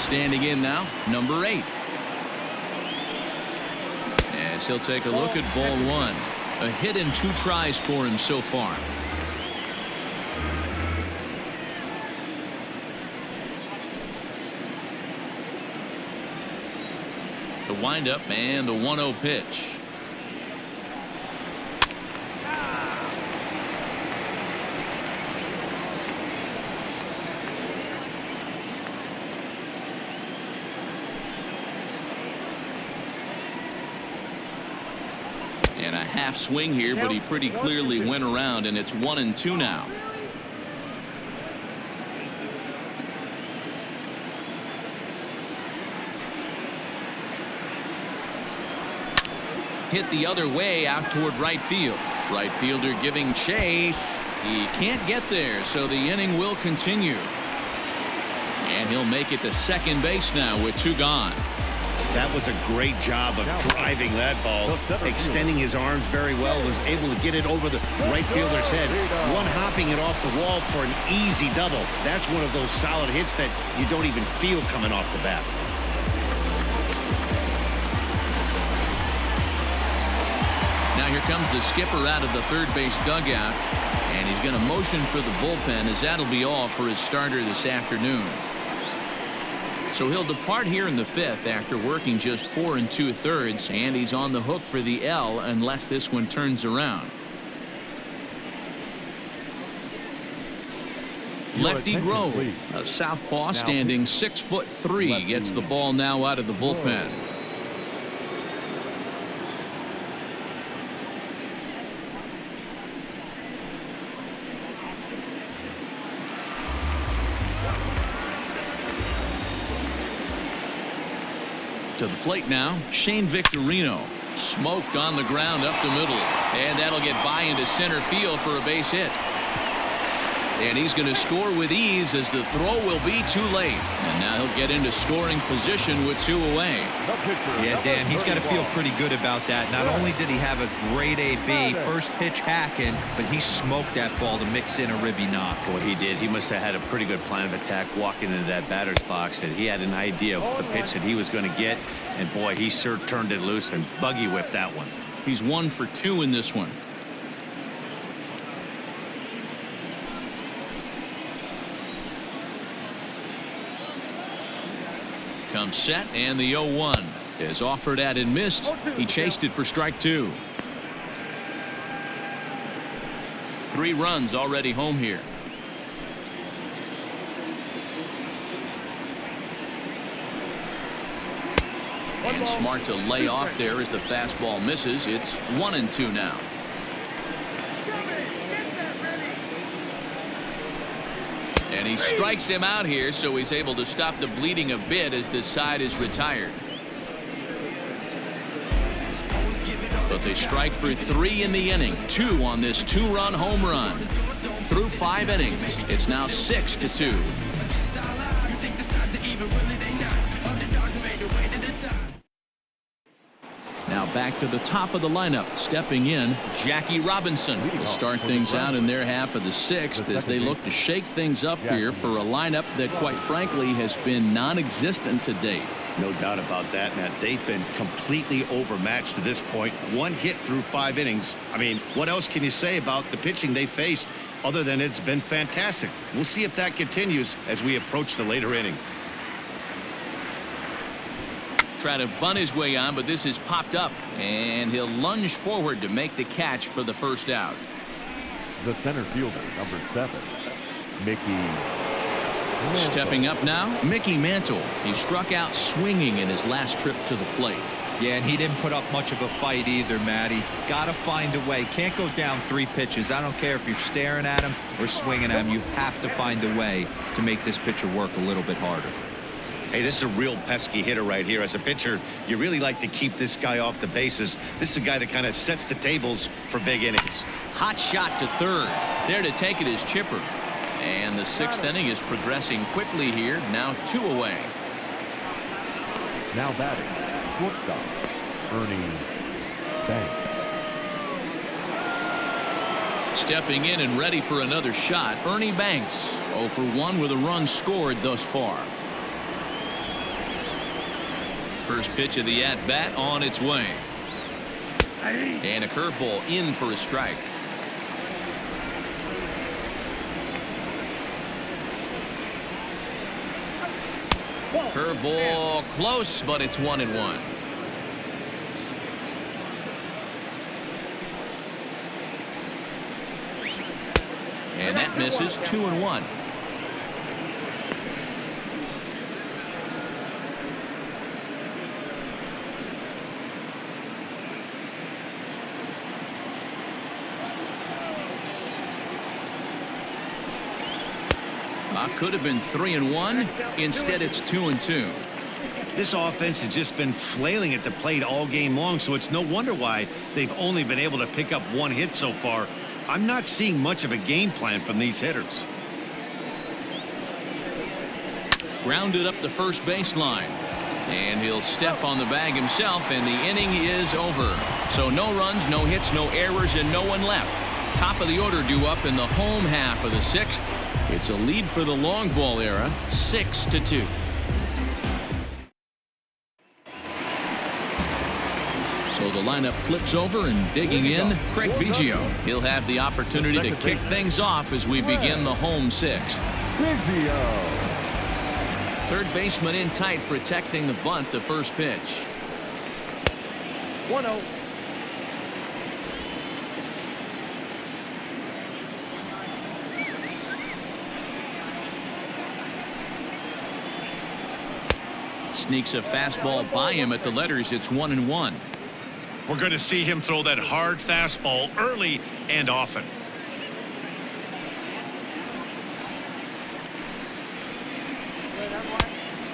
Standing in now, number 8. As he'll take a look at ball 1. A hit and 2 tries for him so far. The windup and the 1-0 pitch. And a half swing here, but he pretty clearly went around, and it's 1-2 now. Hit the other way out toward right field. Right fielder giving chase. He can't get there, so the inning will continue. And he'll make it to second base now with 2 gone. That was a great job of driving that ball, extending his arms very well, was able to get it over the right fielder's head, one-hopping it off the wall for an easy double. That's one of those solid hits that you don't even feel coming off the bat. Now here comes the skipper out of the third base dugout, and he's going to motion for the bullpen, as that'll be all for his starter this afternoon. So he'll depart here in the 5th after working just 4 2/3, and he's on the hook for the L unless this one turns around. Lefty Grove, a southpaw standing 6'3", gets the ball now out of the bullpen. To the plate now, Shane Victorino. Smoked on the ground up the middle, and that'll get by into center field for a base hit. And he's going to score with ease, as the throw will be too late. And now he'll get into scoring position with 2 away. Yeah, Dan, he's got to feel pretty good about that. Not only did he have a great AB, first pitch hacking, but he smoked that ball to mix in a ribby knock. Boy, he did. He must have had a pretty good plan of attack walking into that batter's box, and he had an idea of the pitch that he was going to get. And boy, he sure turned it loose and buggy whipped that one. He's 1 for 2 in this one. Comes set, and the 0-1 is offered at and missed. He chased it for strike 2. 3 runs already home here. And smart to lay off there as the fastball misses. It's 1-2 now. And he strikes him out here, so he's able to stop the bleeding a bit as this side is retired. But they strike for 3 in the inning. 2 on this 2-run home run. Through 5 innings, it's now 6-2. Now back to the top of the lineup. Stepping in, Jackie Robinson will start things out in their half of the 6th as they look to shake things up here for a lineup that, quite frankly, has been non-existent to date. No doubt about that, Matt. They've been completely overmatched to this point. 1 hit through 5 innings. I mean, what else can you say about the pitching they faced other than it's been fantastic? We'll see if that continues as we approach the later inning. Try to bunt his way on, but this is popped up, and he'll lunge forward to make the catch for the first out. The center fielder, number 7, Mickey. Stepping up now, Mickey Mantle. He struck out swinging in his last trip to the plate. Yeah, and he didn't put up much of a fight either, Matty. Got to find a way. Can't go down 3 pitches. I don't care if you're staring at him or swinging at him. You have to find a way to make this pitcher work a little bit harder. Hey, this is a real pesky hitter right here. As a pitcher, you really like to keep this guy off the bases. This is a guy that kind of sets the tables for big innings. Hot shot to third. There to take it is Chipper. And the 6th inning is progressing quickly here. Now 2 away. Now batting, shortstop, Ernie Banks. Stepping in and ready for another shot, Ernie Banks. 0 for 1 with a run scored thus far. First pitch of the at-bat on its way. And a curveball in for a strike. Curveball close, but it's 1-1. And that misses. 2-1. Could have been 3-1. Instead, it's 2-2. This offense has just been flailing at the plate all game long, so it's no wonder why they've only been able to pick up 1 hit so far. I'm not seeing much of a game plan from these hitters. Grounded up the first baseline. And he'll step on the bag himself, and the inning is over. So no runs, no hits, no errors, and no one left. Top of the order due up in the home half of the 6th. It's a lead for the long ball era, 6-2. So the lineup flips over, and digging in, Craig Biggio. He'll have the opportunity to kick things off as we begin the home 6th. Third baseman in tight, protecting the bunt. The first pitch. 1-0. Sneaks a fastball by him at the letters. It's 1-1. We're going to see him throw that hard fastball early and often.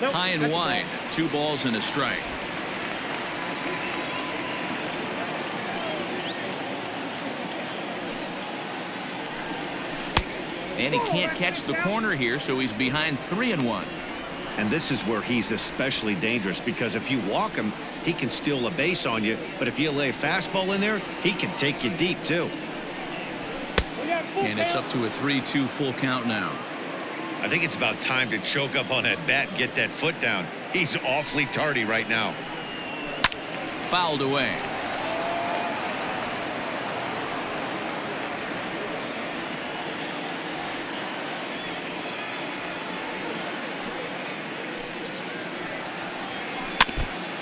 High and wide. 2 balls and a strike. And he can't catch the corner here, so he's behind 3-1. And this is where he's especially dangerous, because if you walk him, he can steal a base on you. But if you lay a fastball in there, he can take you deep, too. And it's up to a 3-2 full count now. I think it's about time to choke up on that bat and get that foot down. He's awfully tardy right now. Fouled away.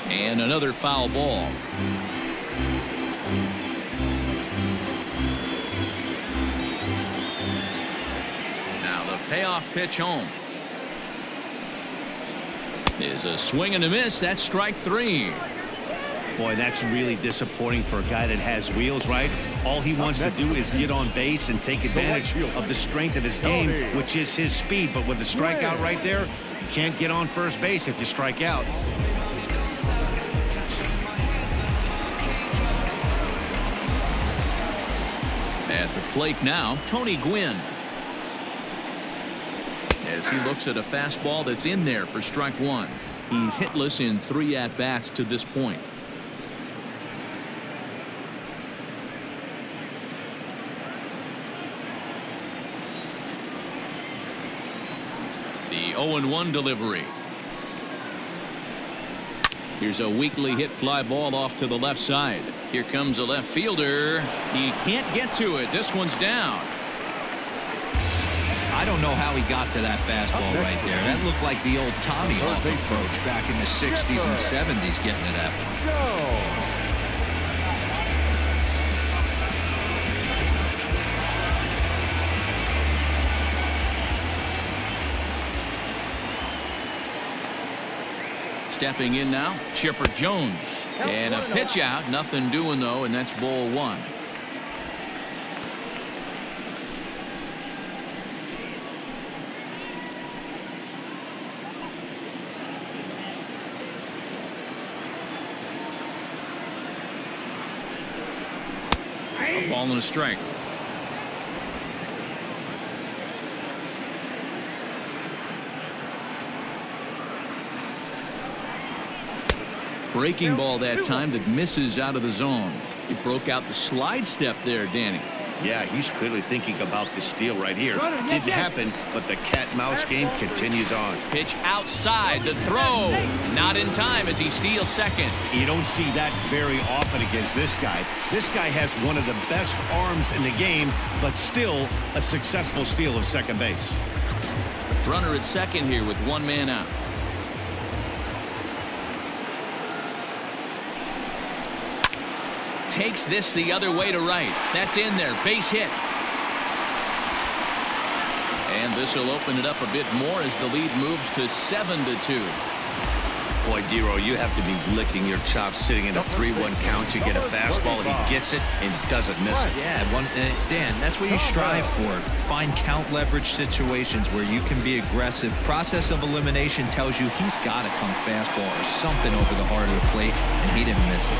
And another foul ball. Now the payoff pitch home is a swing and a miss. That's strike 3. Boy, that's really disappointing for a guy that has wheels, right? All he wants to do is get on base and take advantage of the strength of his game, which is his speed. But with the strikeout right there, you can't get on first base if you strike out. At the plate now, Tony Gwynn. As he looks at a fastball that's in there for strike 1. He's hitless in 3 at-bats to this point. The 0-1 delivery. Here's a weakly hit fly ball off to the left side. Here comes a left fielder. He can't get to it. This one's down. I don't know how he got to that fastball right there. That looked like the old Tommy Hawk approach back in the 60s and 70s getting to that one. Stepping in now, Chipper Jones. And a pitch out. Nothing doing, though, and that's ball 1. A ball and a strike. Breaking ball that time that misses out of the zone. He broke out the slide step there, Danny. Yeah, he's clearly thinking about the steal right here. Didn't happen, but the cat-mouse game continues on. Pitch outside, the throw. Not in time as he steals second. You don't see that very often against this guy. This guy has one of the best arms in the game, but still a successful steal of second base. Runner at second here with one man out. Takes this the other way to right. That's in there. Base hit. And this will open it up a bit more as the lead moves to 7-2. Boy, Dero, you have to be licking your chops sitting in a 3-1 count. You get a fastball, he gets it and doesn't miss it. Yeah, Dan, that's what you strive for. Find count leverage situations where you can be aggressive. Process of elimination tells you he's got to come fastball or something over the heart of the plate, and he didn't miss it.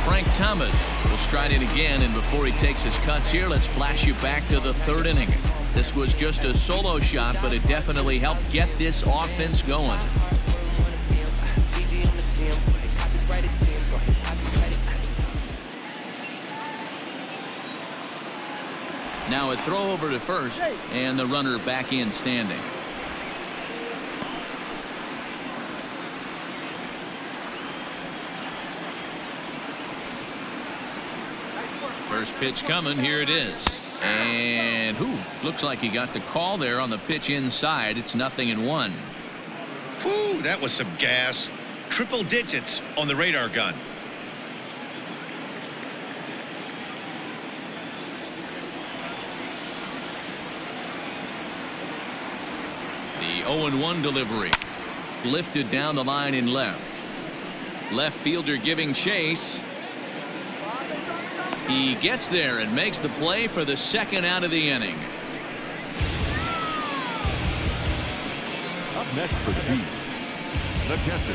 Frank Thomas will stride in again, and before he takes his cuts here, let's flash you back to the third inning. This was just a solo shot, but it definitely helped get this offense going. Now a throw over to first, and the runner back in standing. First pitch coming. Here it is. And looks like he got the call there on the pitch inside. It's 0-1. Whew, that was some gas. Triple digits on the radar gun. The 0-1 delivery. Lifted down the line in left. Left fielder giving chase. He gets there and makes the play for the second out of the inning. Up next for the catcher.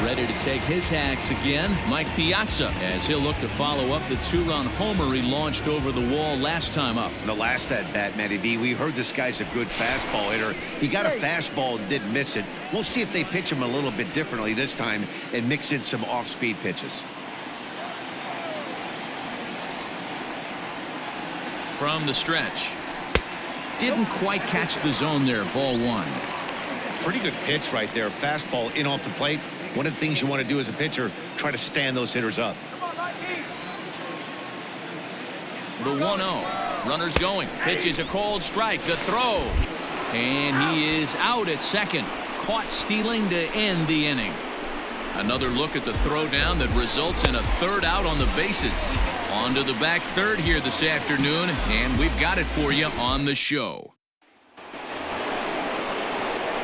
Ready to take his hacks again, Mike Piazza, as he'll look to follow up the 2-run homer he launched over the wall last time up. The last at-bat, Matty V, we heard this guy's a good fastball hitter. He got a fastball and didn't miss it. We'll see if they pitch him a little bit differently this time and mix in some off-speed pitches. From the stretch. Didn't quite catch the zone there, ball one. Pretty good pitch right there. Fastball in off the plate. One of the things you want to do as a pitcher, try to stand those hitters up. The 1-0. Runners going. Pitch is a cold strike. The throw. And he is out at second. Caught stealing to end the inning. Another look at the throw down that results in a third out on the bases. On to the back third here this afternoon, and we've got it for you on the show.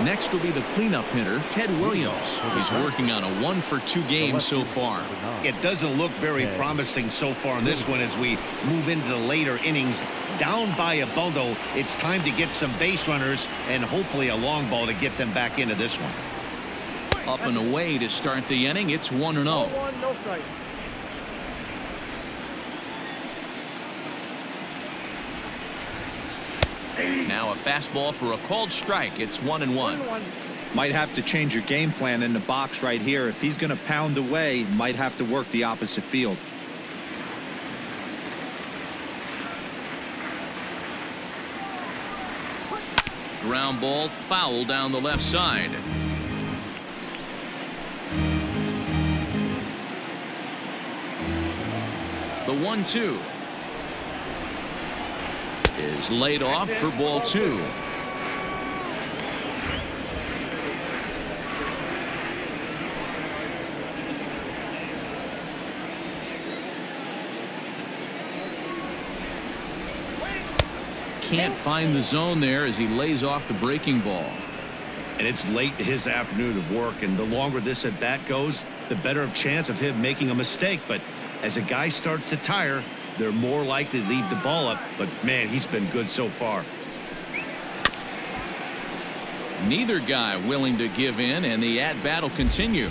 Next will be the cleanup hitter, Ted Williams. He's working on a 1-for-2 game so far. It doesn't look very promising so far in this one as we move into the later innings. Down by a bundle, it's time to get some base runners and hopefully a long ball to get them back into this one. Up and away to start the inning. It's 1-0. No strike. Now a fastball for a called strike. It's 1-1. Might have to change your game plan in the box right here. If he's going to pound away, might have to work the opposite field. Ground ball foul down the left side. The 1-2 is laid off for ball 2. Can't find the zone there as he lays off the breaking ball. And it's late his afternoon of work, and the longer this at bat goes, the better chance of him making a mistake. But as a guy starts to tire, they're more likely to leave the ball up. But man, he's been good so far. Neither guy willing to give in, and the at-bat will continue.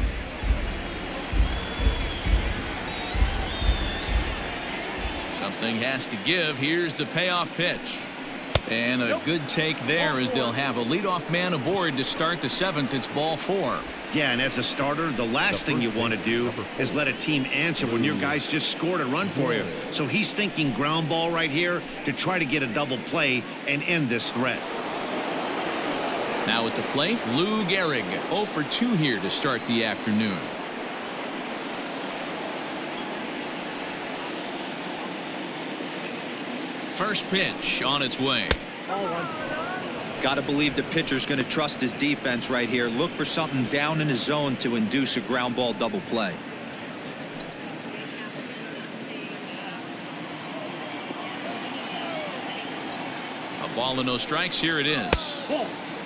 Something has to give. Here's the payoff pitch. And a good take there as they'll have a leadoff man aboard to start the 7th. It's ball 4. Yeah, and as a starter, the last thing you want to do is let a team answer when your guys just scored a run for you. So he's thinking ground ball right here to try to get a double play and end this threat. Now at the plate, Lou Gehrig, 0 for 2 here to start the afternoon. First pitch on its way. Got to believe the pitcher's going to trust his defense right here. Look for something down in his zone to induce a ground ball double play. A ball and no strikes. Here it is.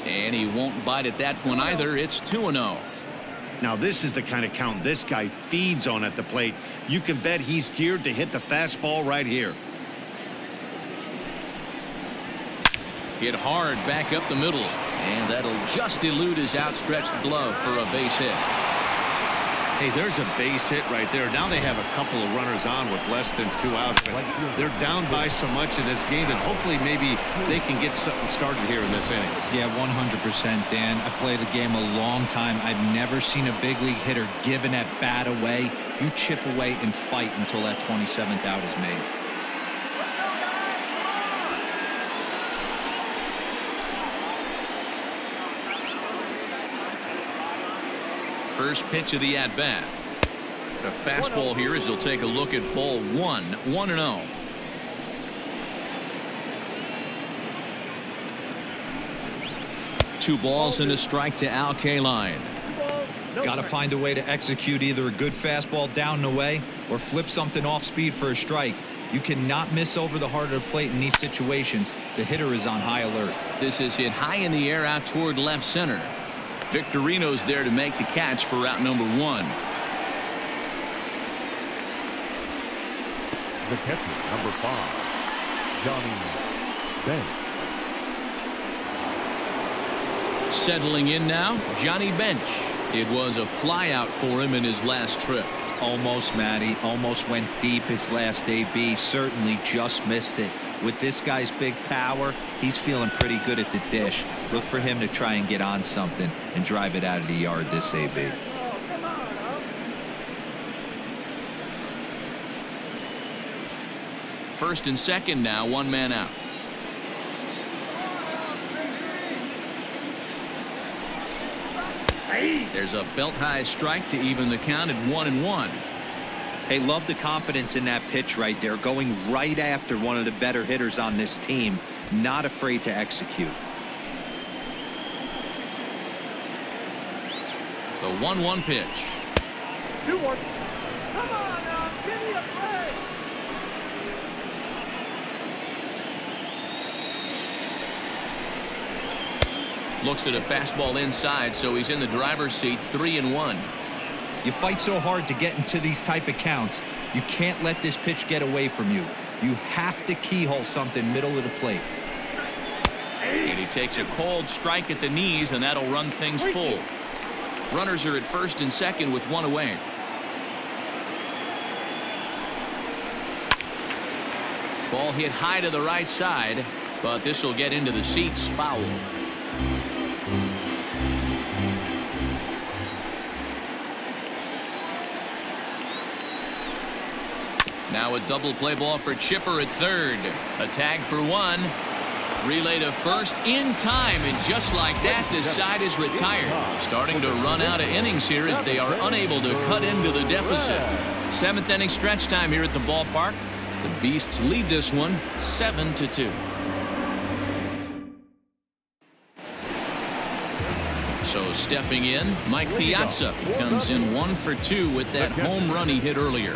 And he won't bite at that one either. It's 2-0. Now this is the kind of count this guy feeds on at the plate. You can bet he's geared to hit the fastball right here. Hit hard back up the middle, and that'll just elude his outstretched glove for a base hit. Hey, there's a base hit right there. Now they have a couple of runners on with less than 2 outs, but they're down by so much in this game that hopefully maybe they can get something started here in this inning. Yeah, 100%, Dan. I played the game a long time. I've never seen a big league hitter give an at-bat away. You chip away and fight until that 27th out is made. First pitch of the at-bat. The fastball here as he'll take a look at ball 1, 1-0. Two balls and a strike to Al Kaline. Got to find a way to execute either a good fastball down and away or flip something off speed for a strike. You cannot miss over the heart of the plate in these situations. The hitter is on high alert. This is hit high in the air out toward left center. Victorino's there to make the catch for out number 1. The catcher, number 5, Johnny Bench. Settling in now, Johnny Bench. It was a flyout for him in his last trip. Almost, Matty. Almost went deep his last AB. Certainly just missed it. With this guy's big power, he's feeling pretty good at the dish. Look for him to try and get on something and drive it out of the yard this AB. First and second now, 1 man out. There's a belt-high strike to even the count at 1-1. Hey, love the confidence in that pitch right there, going right after one of the better hitters on this team, not afraid to execute. The 1-1 pitch. 2-1. Come on now, give me a break. Looks at a fastball inside, so he's in the driver's seat. 3-1. You fight so hard to get into these type of counts. You can't let this pitch get away from you. You have to keyhole something middle of the plate. And he takes a cold strike at the knees, and that'll run things full. Runners are at first and second with 1 away. Ball hit high to the right side, but this will get into the seats. Foul. Now a double play ball for Chipper at third. A tag for 1. Relay to first in time, and just like that, this side is retired. Starting to run out of innings here as they are unable to cut into the deficit. 7th inning stretch time here at the ballpark. The Beasts lead this one 7-2. So stepping in, Mike Piazza comes in 1 for 2 with that home run he hit earlier.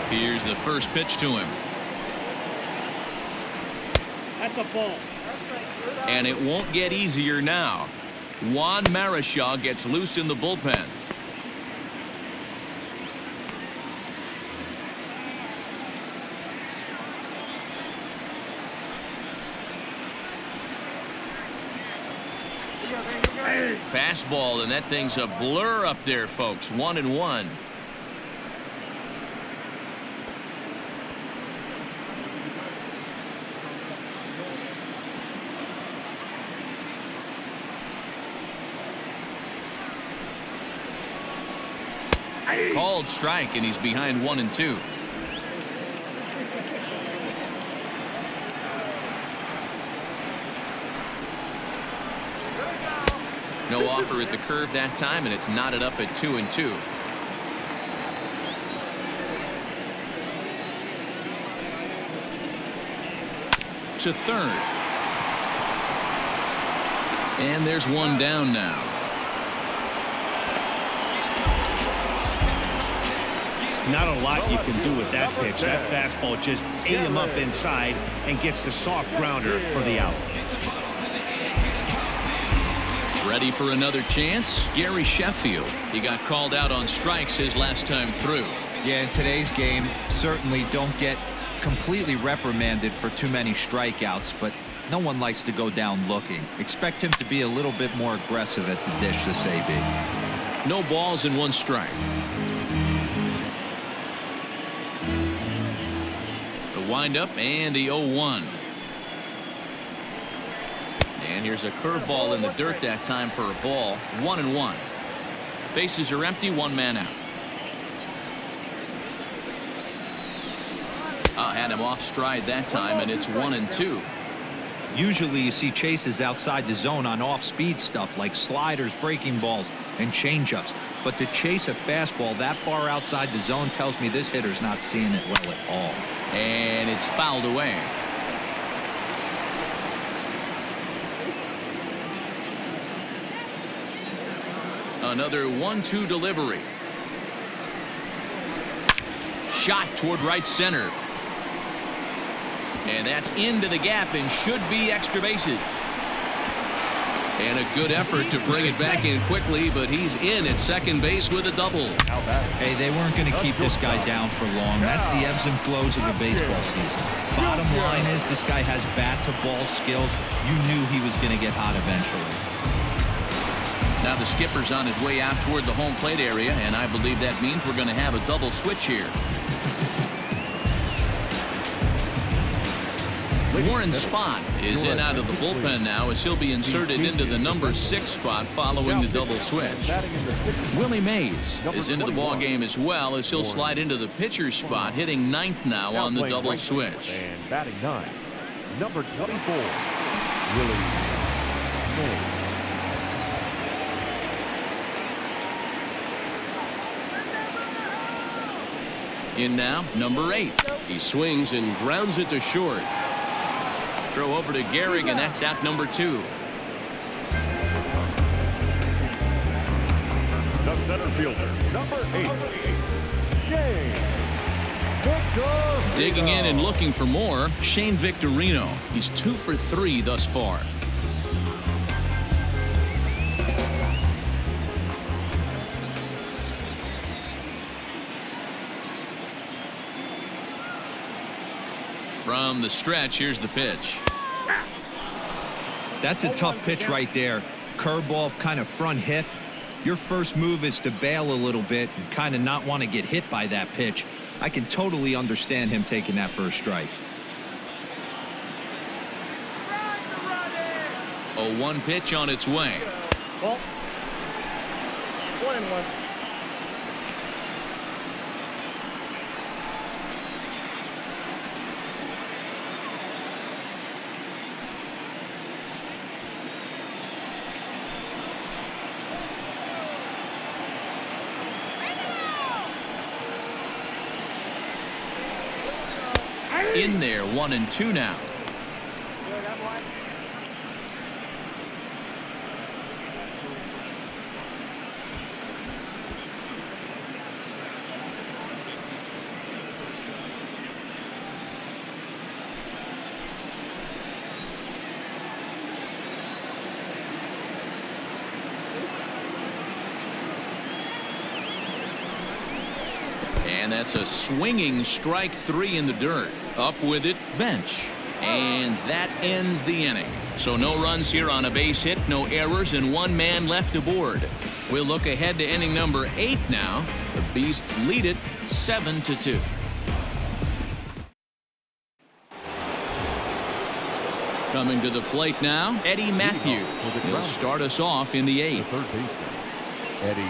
Here's the first pitch to him. That's a ball. And it won't get easier now. Juan Marichal gets loose in the bullpen. Fastball, and that thing's a blur up there, folks. 1-1. Called strike, and he's behind 1-2. No offer at the curve that time, and it's knotted up at 2-2. To third. And there's one down now. Not a lot you can do with that pitch. That fastball just ate him up inside and gets the soft grounder for the out. Ready for another chance? Gary Sheffield. He got called out on strikes his last time through. Yeah, in today's game, certainly don't get completely reprimanded for too many strikeouts, but no one likes to go down looking. Expect him to be a little bit more aggressive at the dish this AB. No balls and 1 strike. The windup and the 0-1. And here's a curveball in the dirt that time for a ball. 1-1. Bases are empty, 1 man out. Had him off stride that time, and it's 1-2. Usually you see chases outside the zone on off-speed stuff like sliders, breaking balls, and changeups. But to chase a fastball that far outside the zone tells me this hitter's not seeing it well at all. And it's fouled away. Another 1-2 delivery. Shot toward right center. And that's into the gap and should be extra bases. And a good effort to bring it back in quickly, but he's in at second base with a double. Hey, they weren't going to keep this guy down for long. That's the ebbs and flows of a baseball season. Bottom line is this guy has bat-to-ball skills. You knew he was going to get hot eventually. Now the skipper's on his way out toward the home plate area, and I believe that means we're going to have a double switch here. Warren Spot is in out of the bullpen now as he'll be inserted into the number 6 spot following the double switch. Willie Mays is into the ball game as well as he'll slide into the pitcher's spot, hitting 9th now on the double switch. And batting 9, number 24, Willie Mays. In now, number 8. He swings and grounds it to short. Throw over to Gehrig, and that's out number 2. The center fielder, number 8, Shane Victorino. Digging in and looking for more, Shane Victorino. He's 2 for 3 thus far. From the stretch, here's the pitch. That's a tough pitch right there. Curveball, kind of front hip. Your first move is to bail a little bit and kind of not want to get hit by that pitch. I can totally understand him taking that first strike. 0-1 pitch on its way. Well, 1-1. In there, 1-2 now. And that's a swinging strike 3 in the dirt. Up with it, bench. And that ends the inning. So no runs here on a base hit, no errors, and one man left aboard. We'll look ahead to inning number 8 now. The Beasts lead it 7-2. Coming to the plate now, Eddie Matthews. He'll start us off in the 8th. Third baseman, Eddie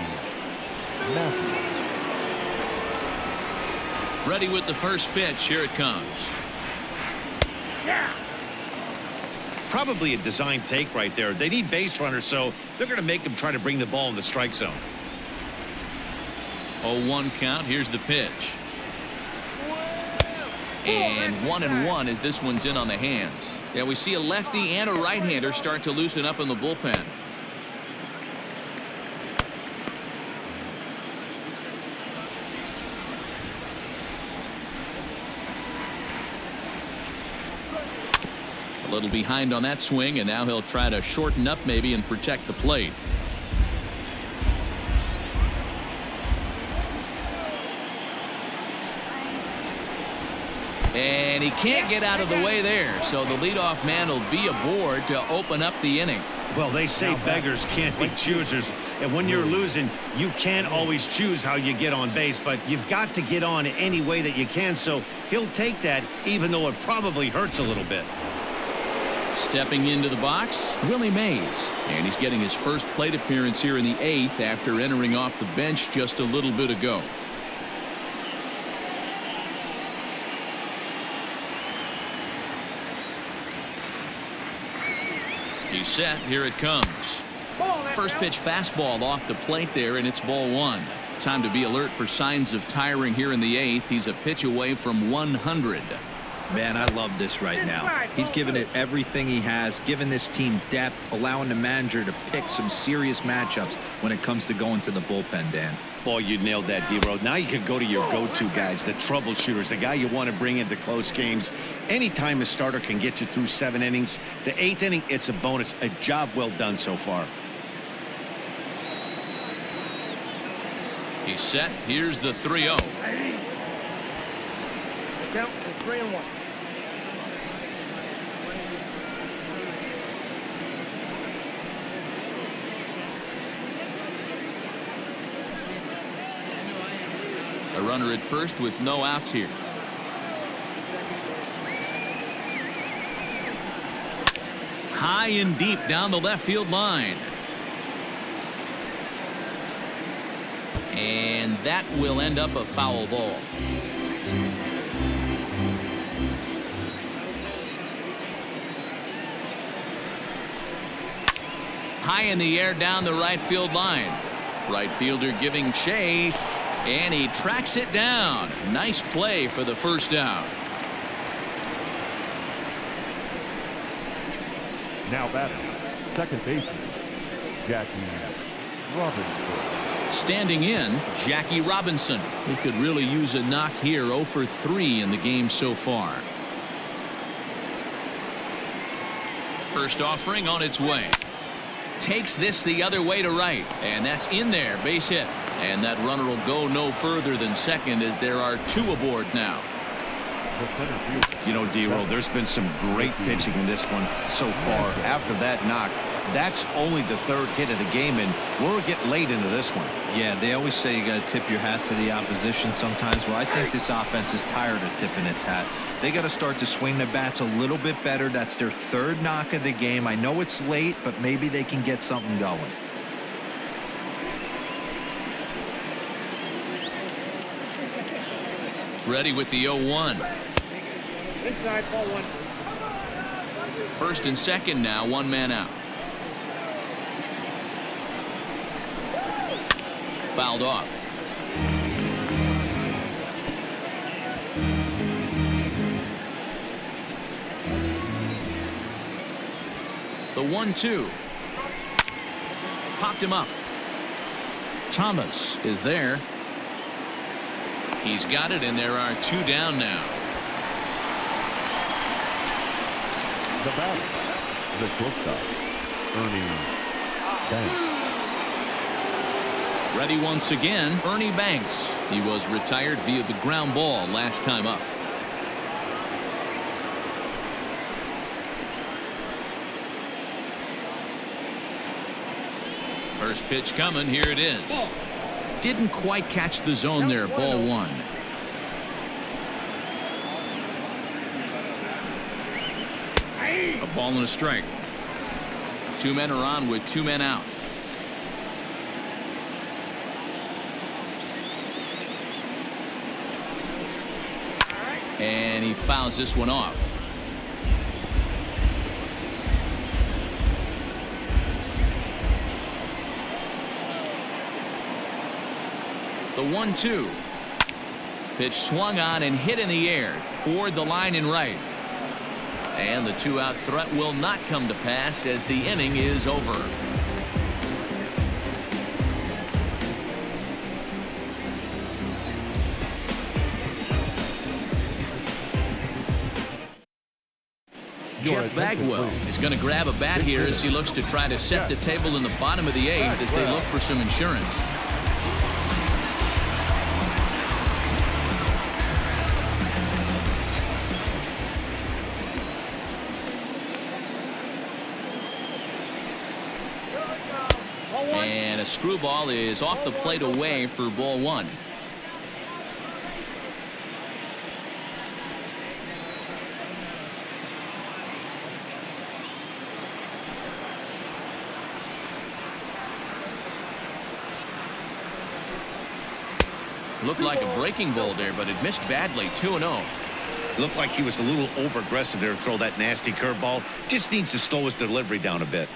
Matthews. Ready with the first pitch. Here it comes. Probably a design take right there. They need base runners, so they're going to make them try to bring the ball in the strike zone. 0-1 count. Here's the pitch. And 1-1 as this one's in on the hands. Yeah, we see a lefty and a right-hander start to loosen up in the bullpen. A little behind on that swing, and now he'll try to shorten up maybe and protect the plate. And he can't get out of the way there, so the leadoff man will be aboard to open up the inning. Well, they say beggars can't be choosers, and when you're losing, you can't always choose how you get on base, but you've got to get on any way that you can, so he'll take that, even though it probably hurts a little bit. Stepping into the box, Willie Mays, and he's getting his first plate appearance here in the 8th after entering off the bench just a little bit ago. He's set. Here it comes. First pitch fastball off the plate there, and it's ball 1. Time to be alert for signs of tiring here in the 8th. He's a pitch away from 100. Man, I love this right now. He's given it everything he has, given this team depth, allowing the manager to pick some serious matchups when it comes to going to the bullpen, Dan. Boy, you nailed that, D-Row. Now you can go to your go-to guys, the troubleshooters, the guy you want to bring into close games. Anytime a starter can get you through 7 innings, the 8th inning, it's a bonus. A job well done so far. He's set. Here's the 3-0. Count to 3-1. A runner at first with no outs here. High and deep down the left field line. And that will end up a foul ball. High in the air down the right field line. Right fielder giving chase, and he tracks it down. Nice play for the first down. Now batting, second baseman, Jackie Robinson. Standing in, Jackie Robinson. He could really use a knock here. 0 for 3 in the game so far. First offering on its way. Takes this the other way to right, and that's in there. Base hit, and that runner will go no further than second as there are 2 aboard now. You know, D-Roll, there's been some great pitching in this one so far. After that knock, that's only the 3rd hit of the game, and we're getting late into this one. Yeah, they always say you got to tip your hat to the opposition sometimes. Well, I think this offense is tired of tipping its hat. They got to start to swing the bats a little bit better. That's their 3rd knock of the game. I know it's late, but maybe they can get something going. Ready with the 0-1. Inside, ball 1. First and second now, 1 man out. Fouled off. The 1-2. Popped him up. Thomas is there. He's got it, and there are 2 down now. The batter, the shortstop, Ernie Banks. Ready once again, Ernie Banks. He was retired via the ground ball last time up. First pitch coming. Here it is. Didn't quite catch the zone there. Ball one. A ball and a strike. Two men are on with two men out. And he fouls this one off. The 1-2. Pitch swung on and hit in the air toward the line and right. And the two-out threat will not come to pass as the inning is over. Jeff Bagwell is going to grab a bat here as he looks to try to set the table in the bottom of the eighth as they look for some insurance. And a screwball is off the plate away for ball one. Looked like a breaking ball there, but it missed badly. 2-0. Looked like he was a little over-aggressive there to throw that nasty curveball. Just needs to slow his delivery down a bit.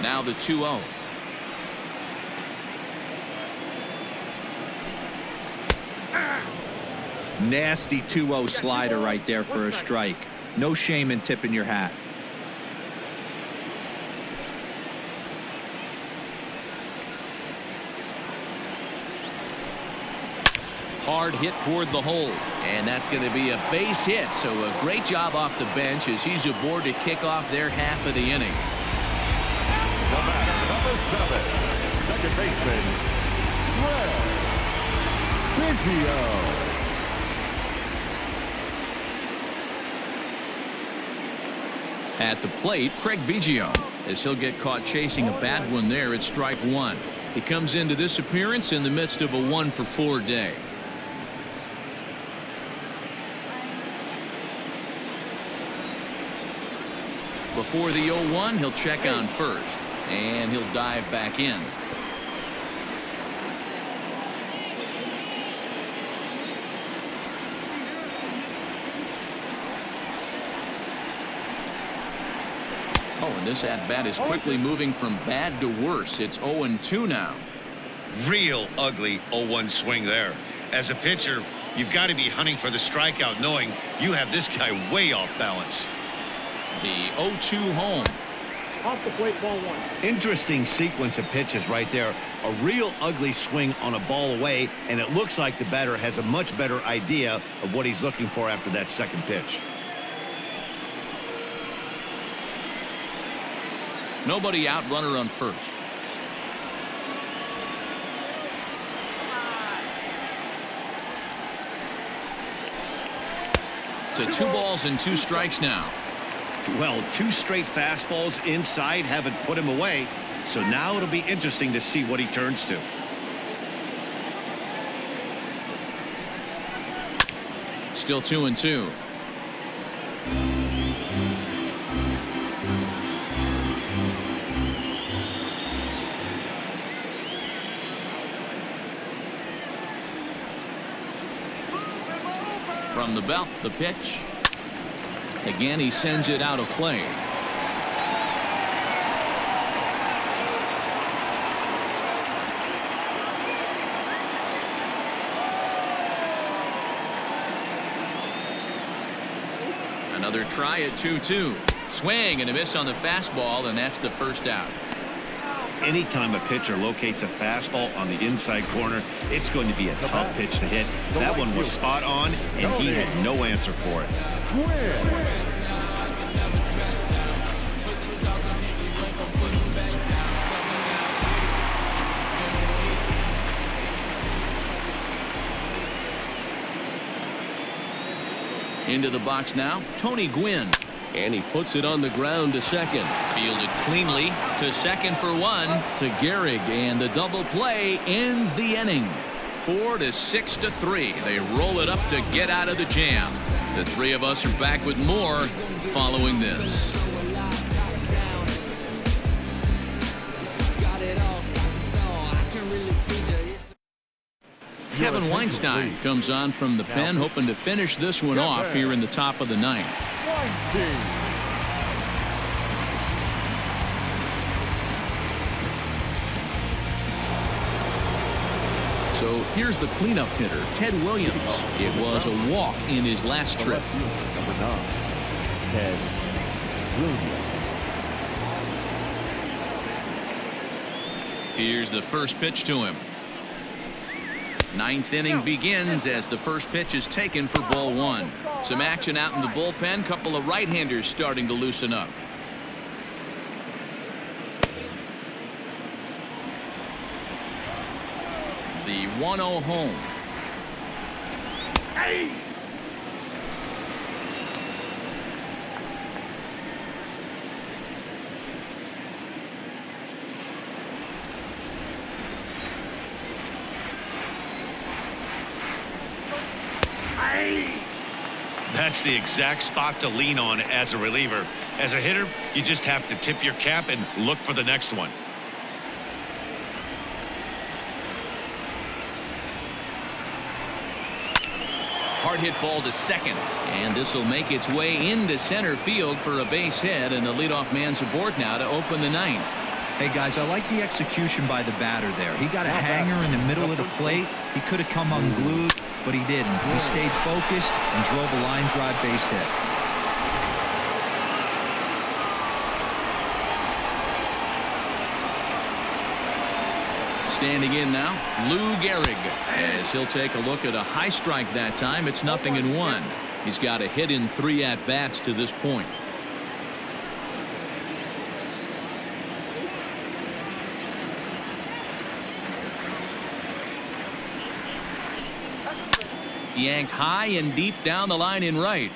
Now the 2-0. Nasty 2-0 slider right there for a strike. No shame in tipping your hat. Hard hit toward the hole, and that's going to be a base hit. So a great job off the bench as he's aboard to kick off their half of the inning. The batter, number 7, second baseman, Craig Biggio. At the plate, Craig Biggio, as he'll get caught chasing a bad one there at strike one. He comes into this appearance in the midst of a 1-for-4 day. Before the 0-1, he'll check on first, and he'll dive back in. Oh, and this at-bat is quickly moving from bad to worse. It's 0-2 now. Real ugly 0-1 swing there. As a pitcher, you've got to be hunting for the strikeout, knowing you have this guy way off balance. The 0-2 home. Off the plate, ball one. Interesting sequence of pitches right there. A real ugly swing on a ball away, and it looks like the batter has a much better idea of what he's looking for after that second pitch. Nobody out, runner on first. To 2 balls and 2 strikes now. Well, 2 straight fastballs inside haven't put him away, so now it'll be interesting to see what he turns to. Still 2-2. From the belt, the pitch. Again, he sends it out of play. Another try at 2-2. Swing and a miss on the fastball, and that's the first out. Anytime a pitcher locates a fastball on the inside corner, it's going to be a tough pitch to hit. That one was spot on, and he had no answer for it. Into the box now, Tony Gwynn. And he puts it on the ground to second. Fielded cleanly to second for one to Gehrig, and the double play ends the inning. 4 to 6 to 3. They roll it up to get out of the jam. The three of us are back with more following this. Kevin Weinstein comes on from the pen, hoping to finish this one off here in the top of the ninth. So here's the cleanup hitter, Ted Williams. It was a walk in his last trip. Number 9, Ted Williams. Here's the first pitch to him. Ninth inning begins as the first pitch is taken for ball one. Some action out in the bullpen. Couple of right-handers starting to loosen up. The 1-0 home. Hey! That's the exact spot to lean on as a reliever. As a hitter, you just have to tip your cap and look for the next one. Hard hit ball to second, and this will make its way into center field for a base hit, and the leadoff man's aboard now to open the ninth. Hey guys, I like the execution by the batter there. He got a hanger in the middle of the plate. He could have come unglued, but he didn't. He stayed focused and drove a line drive base hit. Standing in now, Lou Gehrig, as he'll take a look at a high strike that time. It's 0-1. He's got a hit in 3 at-bats to this point. Yanked high and deep down the line in right.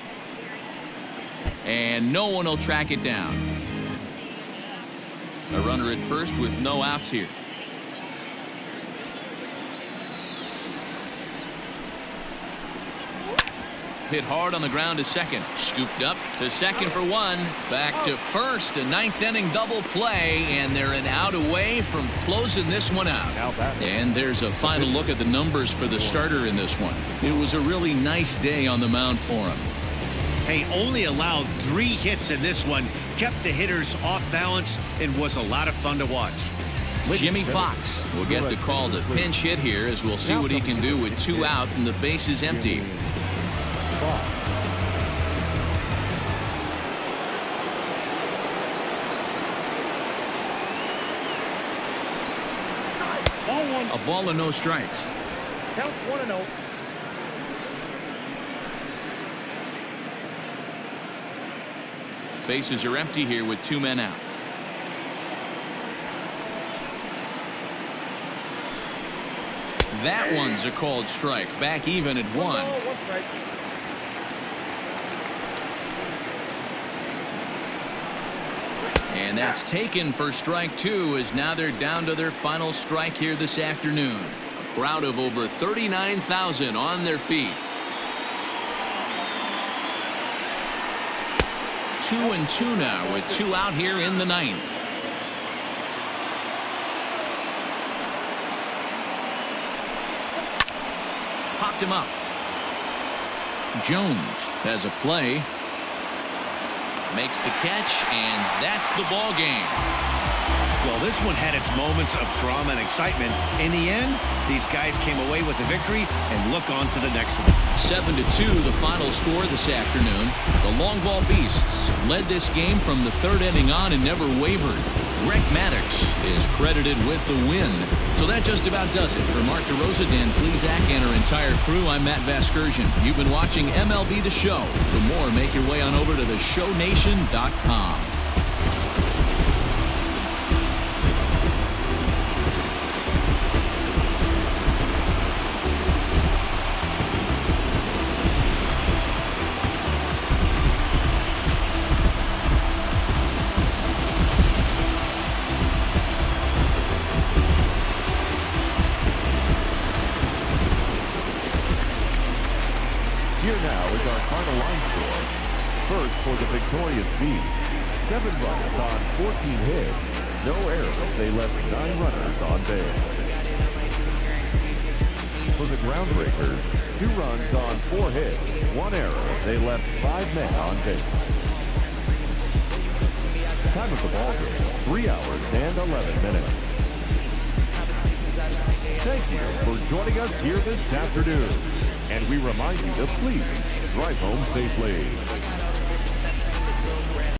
And no one will track it down. A runner at first with no outs here. Hit hard on the ground to second. Scooped up to second for one. Back to first. A ninth inning double play, and they're an out away from closing this one out. And there's a final look at the numbers for the starter in this one. It was a really nice day on the mound for him. Hey, only allowed 3 hits in this one. Kept the hitters off balance and was a lot of fun to watch. Jimmy Fox will get the call to pinch hit here, as we'll see what he can do with 2 out and the base is empty. A ball and no strikes. Count 1-0. Bases are empty here with 2 men out. That one's a called strike. Back even at 1. And that's taken for strike 2, as now they're down to their final strike here this afternoon. A crowd of over 39,000 on their feet. 2-2 now with 2 out here in the ninth. Popped him up. Jones has a play. Makes the catch, and that's the ball game. Well, this one had its moments of drama and excitement. In the end, these guys came away with the victory and look on to the next one. 7-2 the final score this afternoon. The long ball beasts led this game from the 3rd inning on and never wavered. Greg Maddux is credited with the win. So that just about does it. For Mark DeRosa, Dan Plesac, and our entire crew, I'm Matt Vasgersian. You've been watching MLB The Show. For more, make your way on over to theshownation.com. Here now is our final line score. First for the victorious Bees. 7 runs on 14 hits. No errors. They left 9 runners on base. For the Groundbreakers, 2 runs on 4 hits. 1 error. They left 5 men on base. Time of the ball game, 3 hours and 11 minutes. Thank you for joining us here this afternoon. And we remind you to please drive home safely.